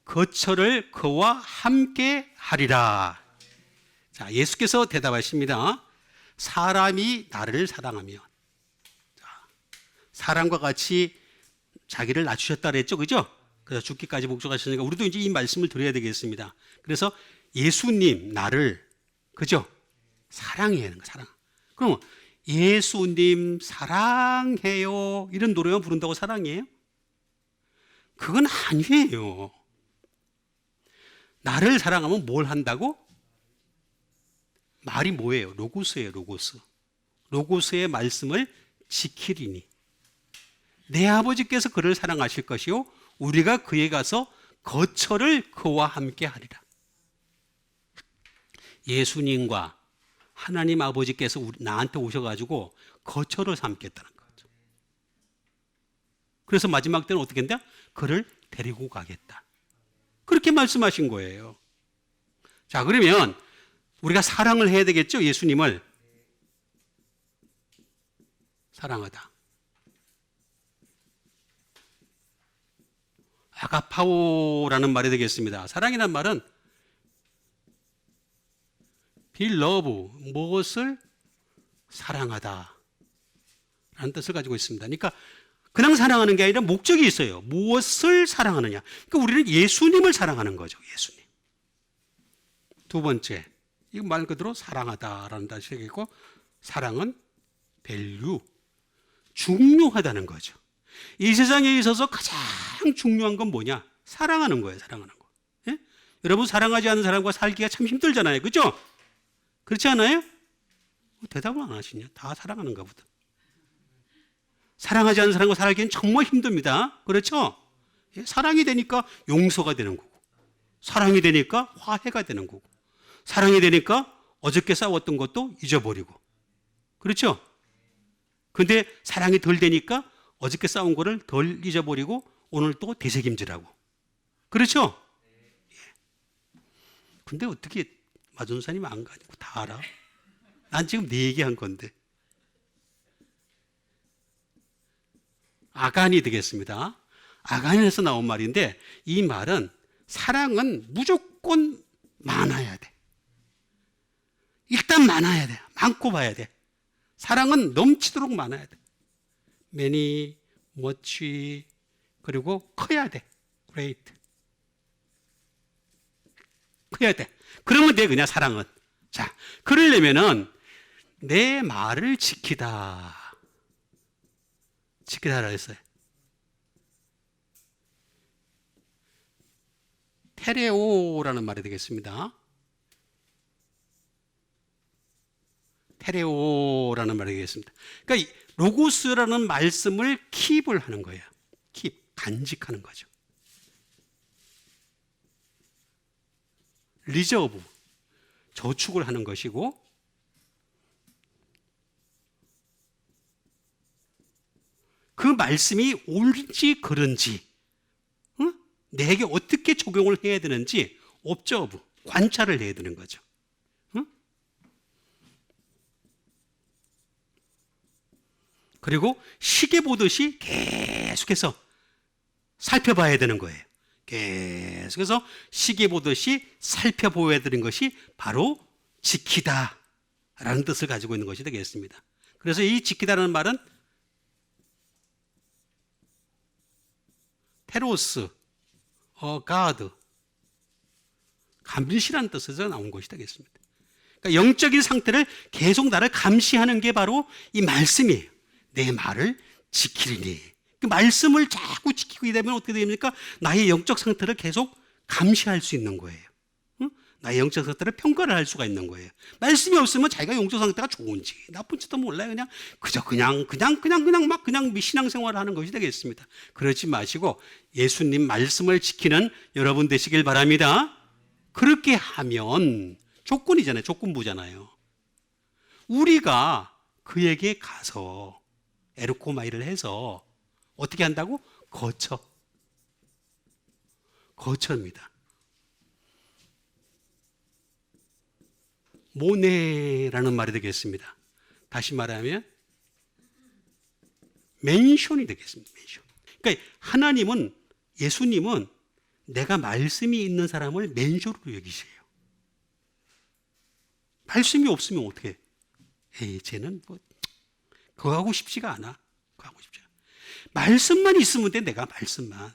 거처를 그와 함께 하리라. 자, 예수께서 대답하십니다. 사람이 나를 사랑하면, 사람과 같이 자기를 낮추셨다 그랬죠, 그죠? 그래서 죽기까지 목적하셨으니까 우리도 이제 이 말씀을 드려야 되겠습니다. 그래서 예수님 나를, 그죠? 사랑해야 하는 거, 사랑. 그럼 예수님 사랑해요 이런 노래만 부른다고 사랑이에요? 그건 아니에요. 나를 사랑하면 뭘 한다고? 말이 뭐예요? 로고스예요, 로고스. 로고스의 말씀을 지키리니 내 아버지께서 그를 사랑하실 것이요 우리가 그에 가서 거처를 그와 함께 하리라. 예수님과 하나님 아버지께서 나한테 오셔가지고 거처를 삼겠다는 거죠. 그래서 마지막 때는 어떻게 한다? 그를 데리고 가겠다. 그렇게 말씀하신 거예요. 자, 그러면 우리가 사랑을 해야 되겠죠? 예수님을 사랑하다. 아가파오라는 말이 되겠습니다. 사랑이란 말은 빌러브, 무엇을 사랑하다 라는 뜻을 가지고 있습니다. 그러니까 그냥 사랑하는 게 아니라 목적이 있어요. 무엇을 사랑하느냐. 그러니까 우리는 예수님을 사랑하는 거죠. 예수님. 두 번째, 이거 말 그대로 사랑하다라는 뜻이 있고, 사랑은 밸류, 중요하다는 거죠. 이 세상에 있어서 가장 중요한 건 뭐냐? 사랑하는 거예요. 사랑하는 거. 예? 여러분 사랑하지 않는 사람과 살기가 참 힘들잖아요. 그렇죠? 그렇지 않아요? 대답을 안 하시냐? 다 사랑하는가 보다. 사랑하지 않는 사람과 살기는 정말 힘듭니다. 그렇죠? 예? 사랑이 되니까 용서가 되는 거고, 사랑이 되니까 화해가 되는 거고, 사랑이 되니까 어저께 싸웠던 것도 잊어버리고, 그렇죠? 근데 사랑이 덜 되니까 어저께 싸운 거를 덜 잊어버리고 오늘 또 되새김질하고. 그렇죠? 근데 어떻게 마존사님 안 가지고 다 알아? 난 지금 네 얘기한 건데. 아간이 되겠습니다. 아간에서 나온 말인데 이 말은 사랑은 무조건 많아야 돼. 일단 많아야 돼. 많고 봐야 돼. 사랑은 넘치도록 많아야 돼. many, much, 그리고 커야 돼. great. 커야 돼. 그러면 돼, 그냥 사랑은. 자, 그러려면은 내 말을 지키다. 지키다라 했어요. 테레오라는 말이 되겠습니다. 테레오라는 말이 되겠습니다. 그러니까 로고스라는 말씀을 킵을 하는 거예요. 킵, 간직하는 거죠. 리저브, 저축을 하는 것이고, 그 말씀이 옳은지 그른지, 내게 어떻게 적용을 해야 되는지 옵저브, 관찰을 해야 되는 거죠. 그리고 시계 보듯이 계속해서 살펴봐야 되는 거예요. 계속해서 시계 보듯이 살펴보아야 되는 것이 바로 지키다라는 뜻을 가지고 있는 것이 되겠습니다. 그래서 이 지키다라는 말은 테로스, 가드, 감시라는 뜻에서 나온 것이 되겠습니다. 그러니까 영적인 상태를 계속 나를 감시하는 게 바로 이 말씀이에요. 내 말을 지키리니. 그 말씀을 자꾸 지키게 되면 어떻게 됩니까? 나의 영적 상태를 계속 감시할 수 있는 거예요. 나의 영적 상태를 평가를 할 수가 있는 거예요. 말씀이 없으면 자기가 영적 상태가 좋은지 나쁜지도 몰라요. 그냥 막 신앙생활을 하는 것이 되겠습니다. 그러지 마시고 예수님 말씀을 지키는 여러분 되시길 바랍니다. 그렇게 하면 조건이잖아요. 조건부잖아요. 우리가 그에게 가서 에르코마이를 해서 어떻게 한다고? 거처입니다. 모네라는 말이 되겠습니다. 다시 말하면 맨션이 되겠습니다. 맨션. 그러니까 하나님은, 예수님은 내가 말씀이 있는 사람을 맨션으로 여기세요. 말씀이 없으면 어떻게? 쟤는 그거 하고 싶지가 않아. 말씀만 있으면 돼. 내가 말씀만.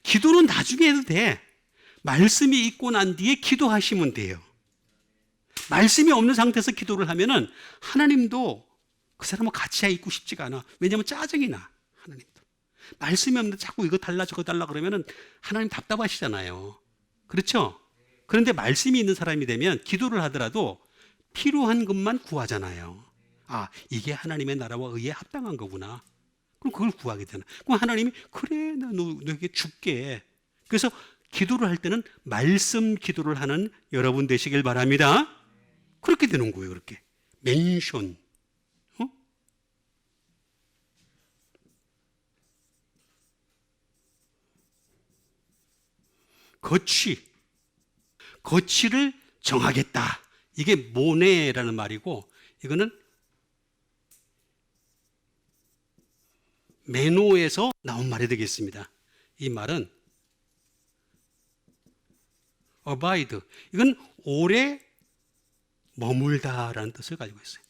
기도는 나중에 해도 돼. 말씀이 있고 난 뒤에 기도하시면 돼요. 말씀이 없는 상태에서 기도를 하면은 하나님도 그 사람하고 같이 있고 싶지가 않아. 왜냐하면 짜증이 나. 하나님도. 말씀이 없는데 자꾸 이거 달라 저거 달라 그러면은 하나님 답답하시잖아요. 그렇죠? 그런데 말씀이 있는 사람이 되면 기도를 하더라도 필요한 것만 구하잖아요. 아, 이게 하나님의 나라와 의에 합당한 거구나. 그럼 그걸 구하게 되나. 그럼 하나님이 그래, 나 너에게 줄게. 그래서 기도를 할 때는 말씀 기도를 하는 여러분 되시길 바랍니다. 그렇게 되는 거예요. 그렇게 맨션. 거취를 정하겠다. 이게 모네라는 말이고, 이거는 메노에서 나온 말이 되겠습니다. 이 말은 abide, 이건 오래 머물다라는 뜻을 가지고 있어요.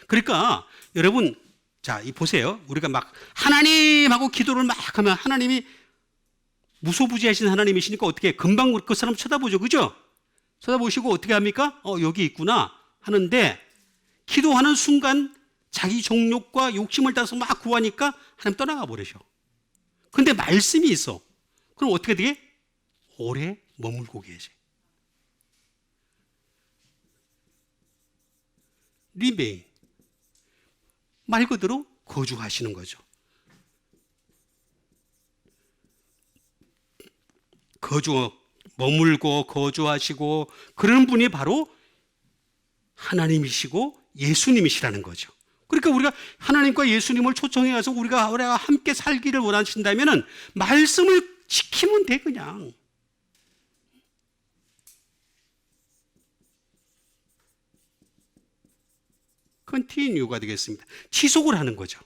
그러니까 여러분, 자, 이 보세요. 우리가 막 하나님하고 기도를 막 하면 하나님이 무소부지하신 하나님이시니까 어떻게 금방 그 사람 쳐다보죠, 그죠? 쳐다보시고 어떻게 합니까? 여기 있구나 하는데, 기도하는 순간 자기 정욕과 욕심을 따라서 막 구하니까 하나님 떠나가 버리셔. 근데 말씀이 있어. 그럼 어떻게 되게? 오래 머물고 계셔. remain. 말 그대로 거주하시는 거죠. 머물고 거주하시고 그런 분이 바로 하나님이시고 예수님이시라는 거죠. 그러니까 우리가 하나님과 예수님을 초청해 가서 우리가 함께 살기를 원하신다면 말씀을 지키면 돼, 그냥. 컨티뉴가 되겠습니다. 지속을 하는 거죠.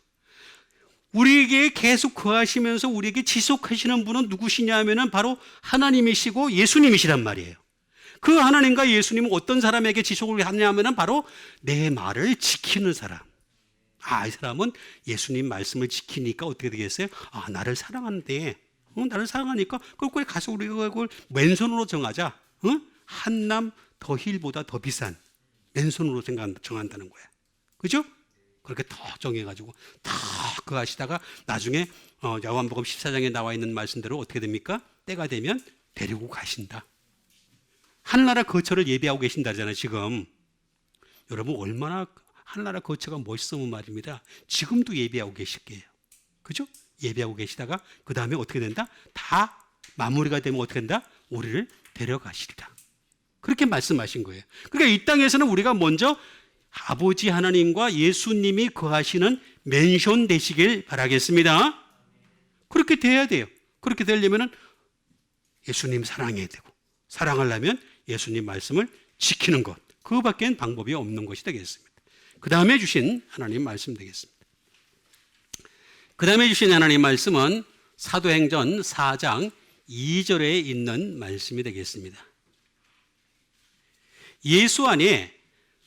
우리에게 계속 거하시면서 우리에게 지속하시는 분은 누구시냐 하면은 바로 하나님이시고 예수님이시란 말이에요. 그 하나님과 예수님은 어떤 사람에게 지속을 하냐 하면은 바로 내 말을 지키는 사람. 이 사람은 예수님 말씀을 지키니까 어떻게 되겠어요? 나를 사랑하는데, 나를 사랑하니까 그걸 가서 우리가 그걸 맨손으로 정하자. 한남 더 힐보다 더 비싼 맨손으로 정한다는 거야. 그죠? 그렇게 더 정해가지고 다 그거 하시다가 나중에 요한복음 14장에 나와 있는 말씀대로 어떻게 됩니까? 때가 되면 데리고 가신다. 하늘나라 거처를 예비하고 계신다잖아요, 지금. 여러분, 얼마나 하늘나라 거처가 멋있으면 말입니다. 지금도 예비하고 계실 거예요. 그죠? 예비하고 계시다가 그 다음에 어떻게 된다? 다 마무리가 되면 어떻게 된다? 우리를 데려가시리라. 그렇게 말씀하신 거예요. 그러니까 이 땅에서는 우리가 먼저 아버지 하나님과 예수님이 거하시는 맨션 되시길 바라겠습니다. 그렇게 돼야 돼요. 그렇게 되려면 예수님 사랑해야 되고, 사랑하려면 예수님 말씀을 지키는 것, 그거밖에 방법이 없는 것이 되겠습니다. 그 다음에 주신 하나님 말씀 되겠습니다. 그 다음에 주신 하나님 말씀은 사도행전 4장 2절에 있는 말씀이 되겠습니다. 예수 안에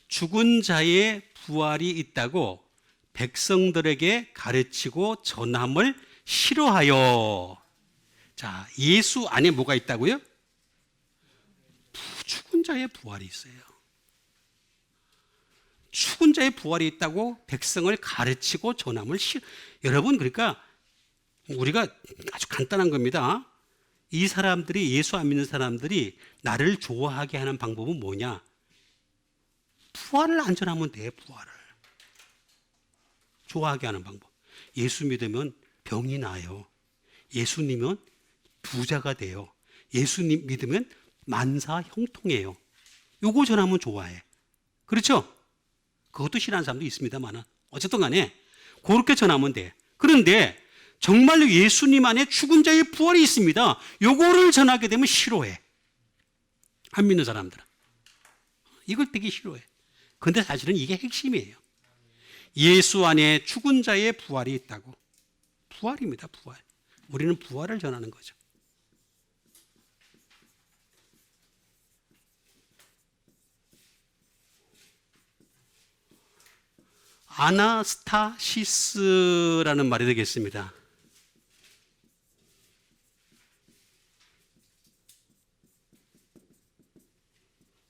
죽은 자의 부활이 있다고 백성들에게 가르치고 전함을 싫어하여. 자, 예수 안에 뭐가 있다고요? 죽은 자의 부활이 있어요. 죽은 자의 부활이 있다고 백성을 가르치고 전함을 여러분, 그러니까 우리가 아주 간단한 겁니다. 이 사람들이, 예수 안 믿는 사람들이 나를 좋아하게 하는 방법은 뭐냐? 부활을 안 전하면 돼. 부활을 좋아하게 하는 방법. 예수 믿으면 병이 나요. 예수님은 부자가 돼요. 예수님 믿으면 만사 형통해요. 요거 전하면 좋아해. 그렇죠? 그것도 싫어하는 사람도 있습니다만 어쨌든 간에 그렇게 전하면 돼. 그런데 정말로 예수님 안에 죽은 자의 부활이 있습니다. 요거를 전하게 되면 싫어해. 안 믿는 사람들은 이걸 되게 싫어해. 근데 사실은 이게 핵심이에요. 예수 안에 죽은 자의 부활이 있다고. 부활입니다, 부활. 우리는 부활을 전하는 거죠. 아나스타시스라는 말이 되겠습니다.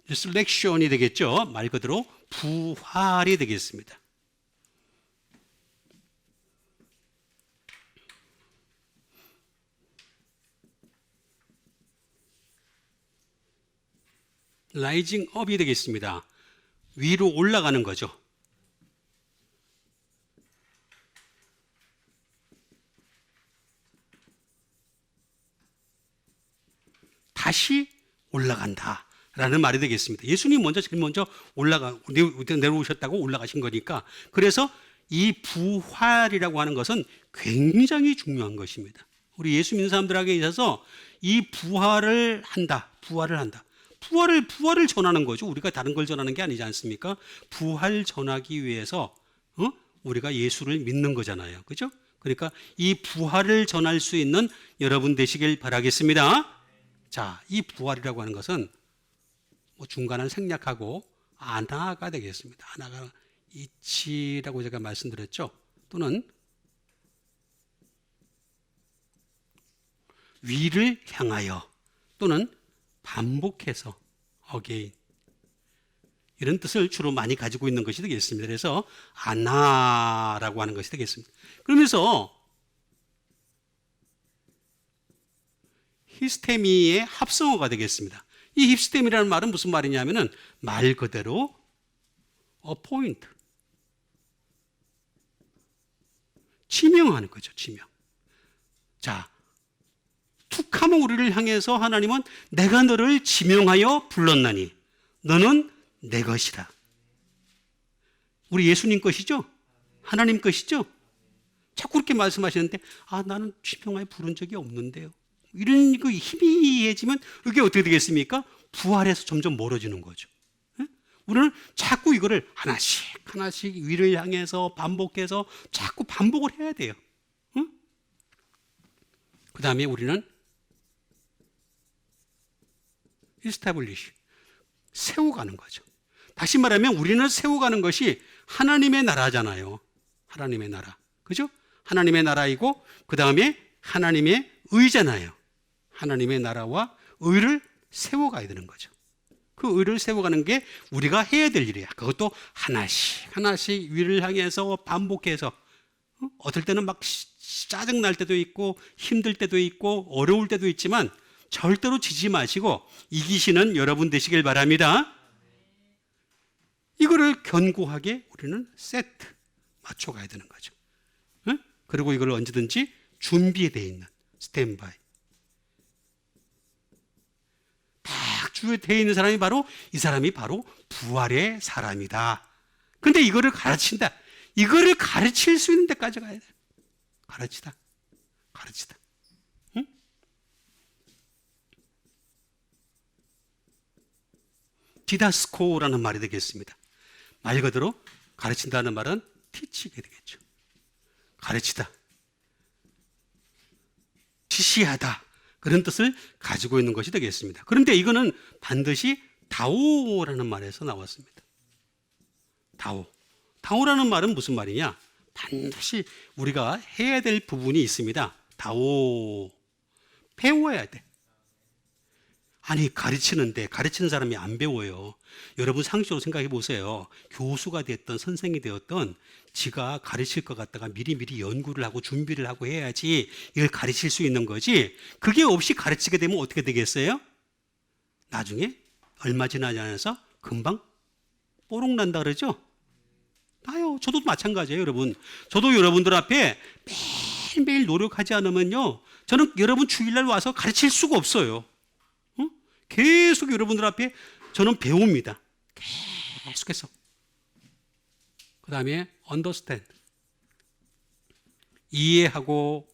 리surrection이 되겠죠. 말 그대로 부활이 되겠습니다. 라이징 업이 되겠습니다. 위로 올라가는 거죠. 다시 올라간다라는 말이 되겠습니다. 예수님 제일 먼저 내려오셨다고 올라가신 거니까. 그래서 이 부활이라고 하는 것은 굉장히 중요한 것입니다. 우리 예수 믿는 사람들에게 있어서 이 부활을 한다. 부활을 전하는 거죠. 우리가 다른 걸 전하는 게 아니지 않습니까? 부활 전하기 위해서 우리가 예수를 믿는 거잖아요. 그죠? 그러니까 이 부활을 전할 수 있는 여러분 되시길 바라겠습니다. 자, 이 부활이라고 하는 것은 중간을 생략하고 아나가 되겠습니다. 아나가 이치라고 제가 말씀드렸죠. 또는 위를 향하여 또는 반복해서 again 이런 뜻을 주로 많이 가지고 있는 것이 되겠습니다. 그래서 아나라고 하는 것이 되겠습니다. 그러면서 히스테미의 합성어가 되겠습니다. 이 히스테미라는 말은 무슨 말이냐면은 말 그대로 appoint 지명하는 거죠. 지명. 자, 툭하면 우리를 향해서 하나님은 내가 너를 지명하여 불렀나니 너는 내 것이라. 우리 예수님 것이죠? 하나님 것이죠? 자꾸 그렇게 말씀하시는데 나는 신명하에 부른 적이 없는데요. 이런 그 희미해지면 이게 어떻게 되겠습니까? 부활에서 점점 멀어지는 거죠. 예? 우리는 자꾸 이거를 하나씩 하나씩 위를 향해서 반복해서 자꾸 반복을 해야 돼요. 응? 그 다음에 우리는 establish, 세워가는 거죠. 다시 말하면 우리는 세워가는 것이 하나님의 나라잖아요. 하나님의 나라. 그죠? 하나님의 나라이고 그 다음에 하나님의 의잖아요. 하나님의 나라와 의를 세워가야 되는 거죠. 그 의를 세워가는 게 우리가 해야 될 일이야. 그것도 하나씩 하나씩 위를 향해서 반복해서 어떨 때는 막 짜증 날 때도 있고 힘들 때도 있고 어려울 때도 있지만 절대로 지지 마시고 이기시는 여러분 되시길 바랍니다. 이거를 견고하게 우리는 세트 맞춰가야 되는 거죠. 응? 그리고 이걸 언제든지 준비되어 있는 스탠바이. 딱 준비되어 있는 사람이 바로 이 사람이 바로 부활의 사람이다. 근데 이거를 가르친다. 이거를 가르칠 수 있는 데까지 가야 돼. 가르치다. 응? 디다스코라는 말이 되겠습니다. 말 그대로 가르친다는 말은 티치게 되겠죠. 가르치다. 지시하다. 그런 뜻을 가지고 있는 것이 되겠습니다. 그런데 이거는 반드시 다오라는 말에서 나왔습니다. 다오라는 말은 무슨 말이냐? 반드시 우리가 해야 될 부분이 있습니다. 다오. 배워야 돼. 아니 가르치는데 가르치는 사람이 안 배워요. 여러분 상식적으로 생각해 보세요. 교수가 됐던 선생이 되었던 지가 가르칠 것 같다가 미리미리 연구를 하고 준비를 하고 해야지 이걸 가르칠 수 있는 거지. 그게 없이 가르치게 되면 어떻게 되겠어요? 나중에 얼마 지나지 않아서 금방 뽀록 난다 그러죠? 나요. 저도 마찬가지예요, 여러분. 저도 여러분들 앞에 매일매일 노력하지 않으면요. 저는 여러분 주일날 와서 가르칠 수가 없어요. 계속 여러분들 앞에 저는 배웁니다. 계속해서. 그 다음에 understand. 이해하고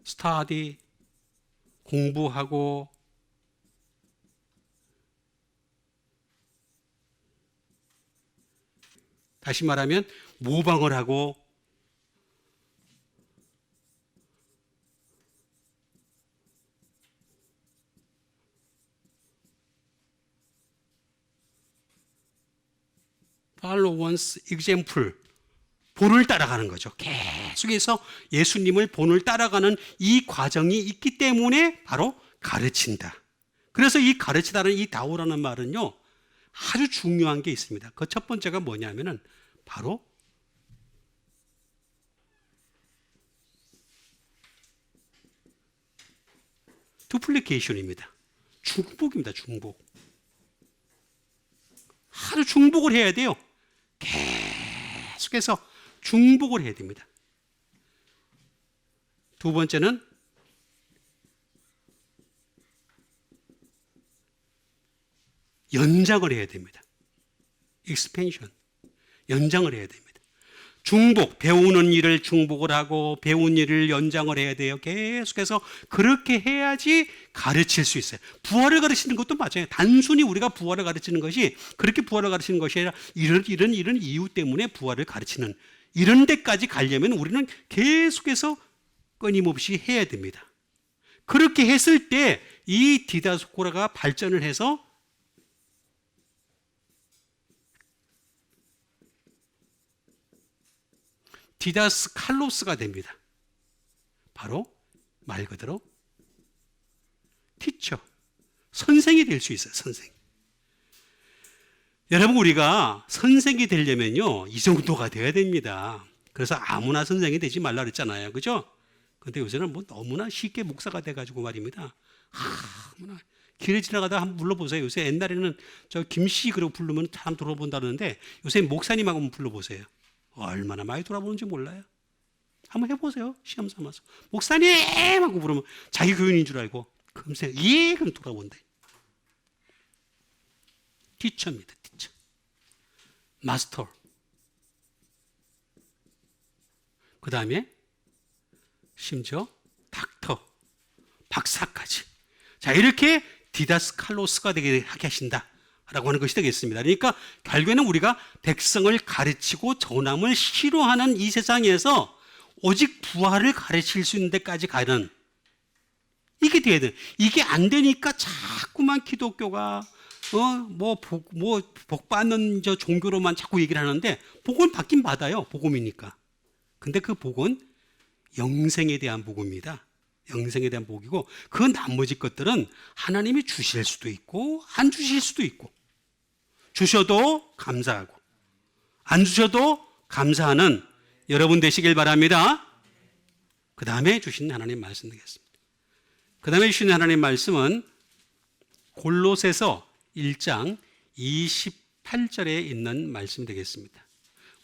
study. 공부하고 다시 말하면 모방을 하고 follow one's example, 본을 따라가는 거죠. 계속해서 예수님을 본을 따라가는 이 과정이 있기 때문에 바로 가르친다. 그래서 이 가르치다는 이 다오라는 말은요, 아주 중요한 게 있습니다. 그 첫 번째가 뭐냐면은 바로 두플리케이션입니다. 중복입니다. 중복. 아주 중복을 해야 돼요. 계속해서 중복을 해야 됩니다. 두 번째는 연장을 해야 됩니다. expansion. 연장을 해야 됩니다. 중복, 배우는 일을 중복을 하고 배운 일을 연장을 해야 돼요. 계속해서 그렇게 해야지 가르칠 수 있어요. 부활을 가르치는 것도 맞아요. 단순히 우리가 부활을 가르치는 것이 그렇게 부활을 가르치는 것이 아니라 이런 이유 때문에 부활을 가르치는 이런 데까지 가려면 우리는 계속해서 끊임없이 해야 됩니다. 그렇게 했을 때 이 디다스코라가 발전을 해서 디다스 칼로스가 됩니다. 바로 말 그대로 티처, 선생이 될 수 있어요. 선생. 여러분 우리가 선생이 되려면요 이 정도가 돼야 됩니다. 그래서 아무나 선생이 되지 말라 그랬잖아요. 그죠? 근데 요새는 뭐 너무나 쉽게 목사가 돼가지고 말입니다. 아무나 길에 지나가다 한번 불러보세요. 요새 옛날에는 저 김씨 그러고 부르면 참 돌아본다는데 요새 목사님하고 한번 불러보세요. 얼마나 많이 돌아보는지 몰라요. 한번 해보세요. 시험 삼아서. 목사님! 하고 부르면 자기 교인인 줄 알고 금세 예! 그럼 돌아본대. 티처입니다. 티처. 마스터. 그 다음에 심지어 닥터, 박사까지. 자, 이렇게 디다스칼로스가 되게 하게 하신다라고 하는 것이 되겠습니다. 그러니까 결국에는 우리가 백성을 가르치고 전함을 싫어하는 이 세상에서 오직 부활을 가르칠 수 있는 데까지 가는, 이게 돼야 돼. 이게 안 되니까 자꾸만 기독교가 복 받는 저 종교로만 자꾸 얘기를 하는데, 복은 받긴 받아요. 복음이니까. 근데 그 복은 영생에 대한 복입니다. 영생에 대한 복이고, 그 나머지 것들은 하나님이 주실 수도 있고 안 주실 수도 있고, 주셔도 감사하고 안 주셔도 감사하는 여러분 되시길 바랍니다. 그 다음에 주신 하나님 말씀 되겠습니다. 그 다음에 주신 하나님 말씀은 골로새서 1장 28절에 있는 말씀 되겠습니다.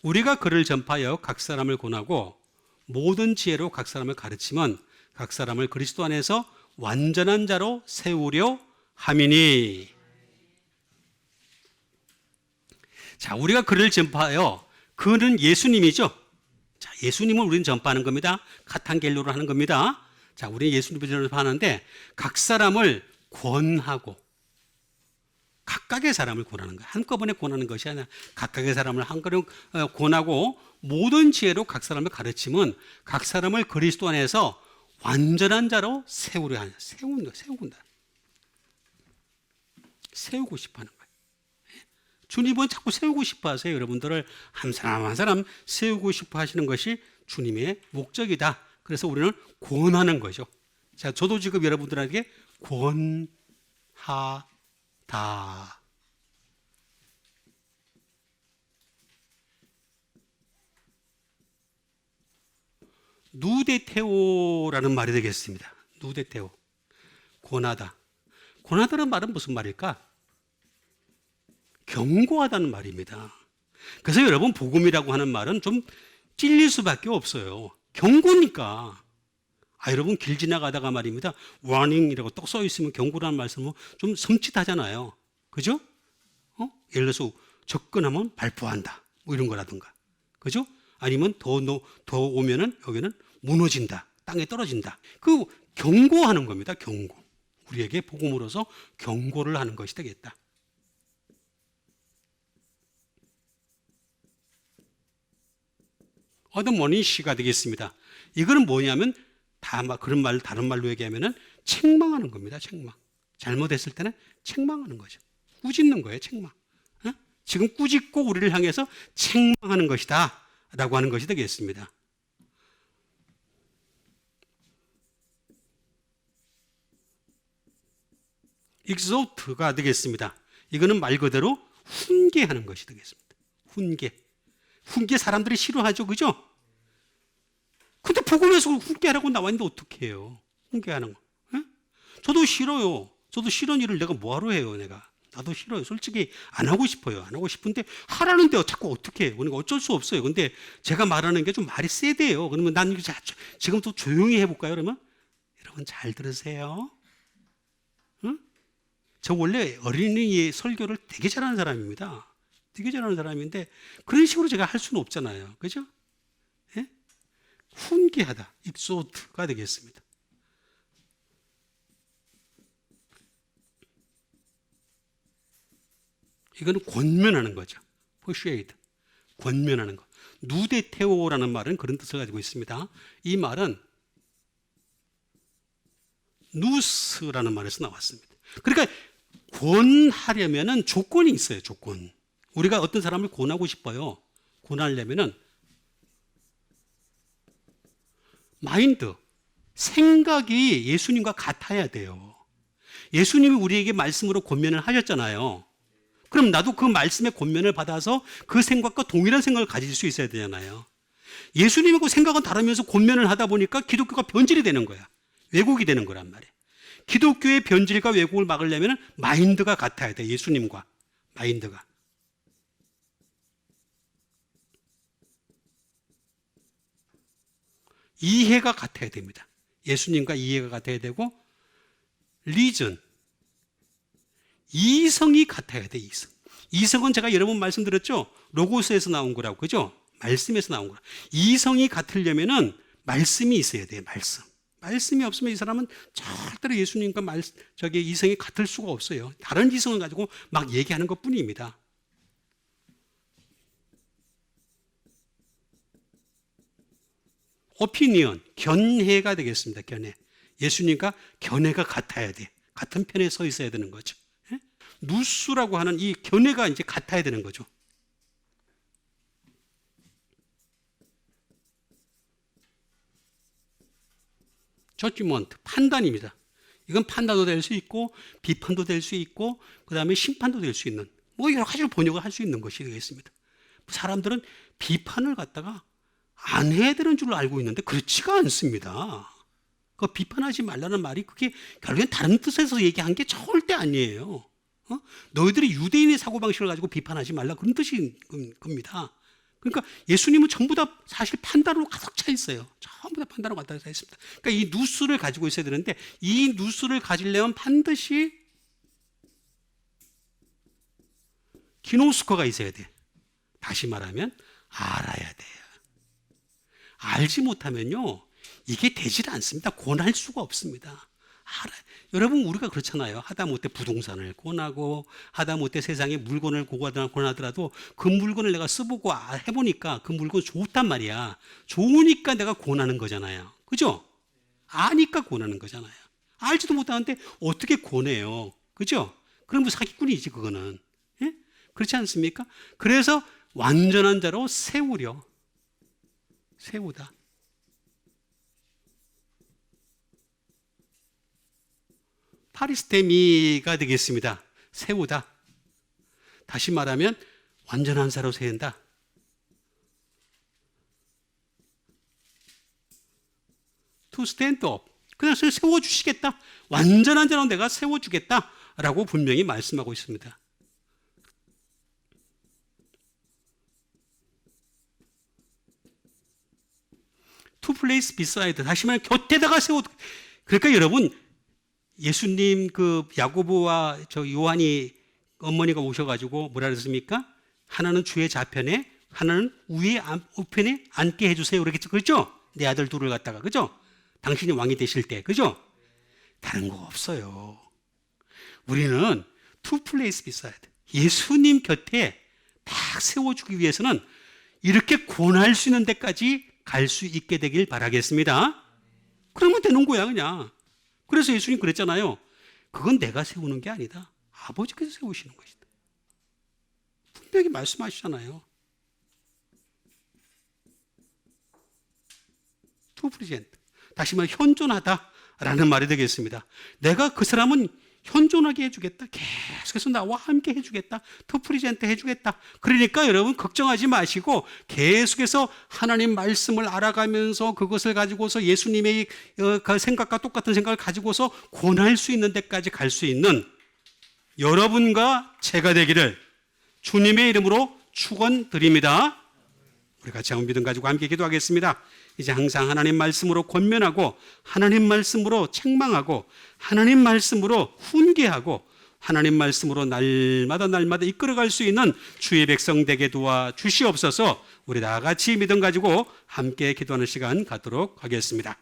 우리가 그를 전파하여 각 사람을 권하고 모든 지혜로 각 사람을 가르치면 각 사람을 그리스도 안에서 완전한 자로 세우려 함이니. 자, 우리가 그를 전파하여, 그는 예수님이죠. 자, 예수님을 우리는 전파하는 겁니다. 카탄겔로로 하는 겁니다. 자, 우리는 예수님을 전파하는데 각 사람을 권하고, 각각의 사람을 권하는 거예요. 한꺼번에 권하는 것이 아니라 각각의 사람을 한꺼번에 권하고 모든 지혜로 각 사람을 가르치면 각 사람을 그리스도 안에서 완전한 자로 세우려 하냐. 세운다. 세우고 싶어 하는 거예요. 주님은 자꾸 세우고 싶어 하세요. 여러분들을 한 사람 한 사람 세우고 싶어 하시는 것이 주님의 목적이다. 그래서 우리는 권하는 거죠. 자, 저도 지금 여러분들에게 권하다. 누데테오라는 말이 되겠습니다. 누데테오. 권하다. 권하다는 말은 무슨 말일까? 경고하다는 말입니다. 그래서 여러분, 복음이라고 하는 말은 좀 찔릴 수밖에 없어요. 경고니까. 여러분, 길 지나가다가 말입니다, warning이라고 떡 써 있으면 경고라는 말씀은 좀 섬찟하잖아요. 그죠? 예를 들어서 접근하면 발포한다, 뭐 이런 거라든가. 그죠? 아니면 더 오면은 여기는 무너진다, 땅에 떨어진다. 그 경고하는 겁니다. 경고. 우리에게 복음으로서 경고를 하는 것이 되겠다. 어드모니시가 되겠습니다. 이거는 뭐냐면 그런 말, 다른 말로 얘기하면은 책망하는 겁니다. 책망. 잘못했을 때는 책망하는 거죠. 꾸짖는 거예요. 책망. 지금 꾸짖고 우리를 향해서 책망하는 것이다 라고 하는 것이 되겠습니다. exhort가 되겠습니다. 이거는 말 그대로 훈계하는 것이 되겠습니다. 훈계 사람들이 싫어하죠. 그죠? 근데 복음에서 훈계하라고 나왔는데 어떻게 해요? 훈계하는 거. 저도 싫어요. 저도 싫은 일을 내가 뭐하러 해요, 내가. 나도 싫어요. 솔직히 안 하고 싶어요. 안 하고 싶은데 하라는데 자꾸 어떻게 해요? 그러니까 어쩔 수 없어요. 근데 제가 말하는 게 좀 말이 세대요. 그러면 난 지금 또 조용히 해볼까요? 그러면 여러분 잘 들으세요. 응? 저 원래 어린이 설교를 되게 잘하는 사람입니다. 되게 잘하는 사람인데 그런 식으로 제가 할 수는 없잖아요. 그죠? 예? 훈계하다. exhort가 되겠습니다. 이거는 권면하는 거죠. persuade. 권면하는 거. 누데테오라는 말은 그런 뜻을 가지고 있습니다. 이 말은 누스라는 말에서 나왔습니다. 그러니까 권하려면은 조건이 있어요. 조건. 우리가 어떤 사람을 권하고 싶어요. 권하려면은 마인드, 생각이 예수님과 같아야 돼요. 예수님이 우리에게 말씀으로 권면을 하셨잖아요. 그럼 나도 그 말씀의 권면을 받아서 그 생각과 동일한 생각을 가질 수 있어야 되잖아요. 예수님하고 생각은 다르면서 권면을 하다 보니까 기독교가 변질이 되는 거야. 왜곡이 되는 거란 말이에요. 기독교의 변질과 왜곡을 막으려면 마인드가 같아야 돼. 예수님과 마인드가. 이해가 같아야 됩니다. 예수님과 이해가 같아야 되고, 리전, 이성이 같아야 돼. 이성은 제가 여러 번 말씀드렸죠. 로고스에서 나온 거라고. 그죠? 말씀에서 나온 거라. 이성이 같으려면은 말씀이 있어야 돼요. 말씀이 없으면 이 사람은 절대로 예수님과 이성이 같을 수가 없어요. 다른 이성을 가지고 막 얘기하는 것 뿐입니다. 오피니언, 견해가 되겠습니다. 견해. 예수님과 견해가 같아야 돼. 같은 편에 서 있어야 되는 거죠. 예? 누수라고 하는 이 견해가 이제 같아야 되는 거죠. 저지먼트, 판단입니다. 이건 판단도 될 수 있고 비판도 될 수 있고 그 다음에 심판도 될 수 있는 뭐 여러 가지로 번역을 할 수 있는 것이 되겠습니다. 사람들은 비판을 갖다가 안 해야 되는 줄 알고 있는데 그렇지가 않습니다. 그 비판하지 말라는 말이 그게 결국엔 다른 뜻에서 얘기한 게 절대 아니에요. 너희들이 유대인의 사고방식을 가지고 비판하지 말라 그런 뜻인 겁니다. 그러니까 예수님은 전부 다 사실 판단으로 가득 차 있어요. 전부 다 판단으로 가득 차 있습니다. 그러니까 이 누수를 가지고 있어야 되는데 이 누수를 가지려면 반드시 기노스코가 있어야 돼. 다시 말하면 알아야 돼요. 알지 못하면요 이게 되질 않습니다. 권할 수가 없습니다. 여러분 우리가 그렇잖아요. 하다못해 부동산을 권하고 하다못해 세상에 물건을 권하더라도 그 물건을 내가 써보고 해보니까 그 물건 좋단 말이야. 좋으니까 내가 권하는 거잖아요. 그죠? 아니까 권하는 거잖아요. 알지도 못하는데 어떻게 권해요. 그죠? 그럼 뭐 사기꾼이지 그거는. 예? 그렇지 않습니까? 그래서 완전한 자로 세우다. 파리스테미가 되겠습니다. 세우다. 다시 말하면 완전한 자로 세운다. To stand up. 그냥 세워주시겠다. 완전한 자로 내가 세워주겠다. 라고 분명히 말씀하고 있습니다. To place beside. 다시 말하면 곁에다가 그러니까 여러분 예수님 그 야고보와 저 요한이 어머니가 오셔가지고 뭐라 그랬습니까? 하나는 주의 좌편에 하나는 우의 우편에 앉게 해주세요. 그랬겠죠. 그렇죠? 내 아들 둘을 갖다가 그죠? 당신이 왕이 되실 때 그죠? 다른 거 없어요. 우리는 to place beside 예수님 곁에 딱 세워주기 위해서는 이렇게 권할 수 있는 데까지 갈 수 있게 되길 바라겠습니다. 그러면 되는 거야 그냥. 그래서 예수님 그랬잖아요. 그건 내가 세우는 게 아니다. 아버지께서 세우시는 것이다. 분명히 말씀하시잖아요. To present. 다시 말해 현존하다라는 말이 되겠습니다. 내가 그 사람은 현존하게 해주겠다. 계속해서 나와 함께 해주겠다. To present 해주겠다. 그러니까 여러분 걱정하지 마시고 계속해서 하나님 말씀을 알아가면서 그것을 가지고서 예수님의 그 생각과 똑같은 생각을 가지고서 권할 수 있는 데까지 갈 수 있는 여러분과 제가 되기를 주님의 이름으로 축원드립니다. 우리 같이 한번 믿음 가지고 함께 기도하겠습니다. 이제 항상 하나님 말씀으로 권면하고 하나님 말씀으로 책망하고 하나님 말씀으로 훈계하고 하나님 말씀으로 날마다 이끌어갈 수 있는 주의 백성 되게 도와 주시옵소서. 우리 다 같이 믿음 가지고 함께 기도하는 시간 갖도록 하겠습니다.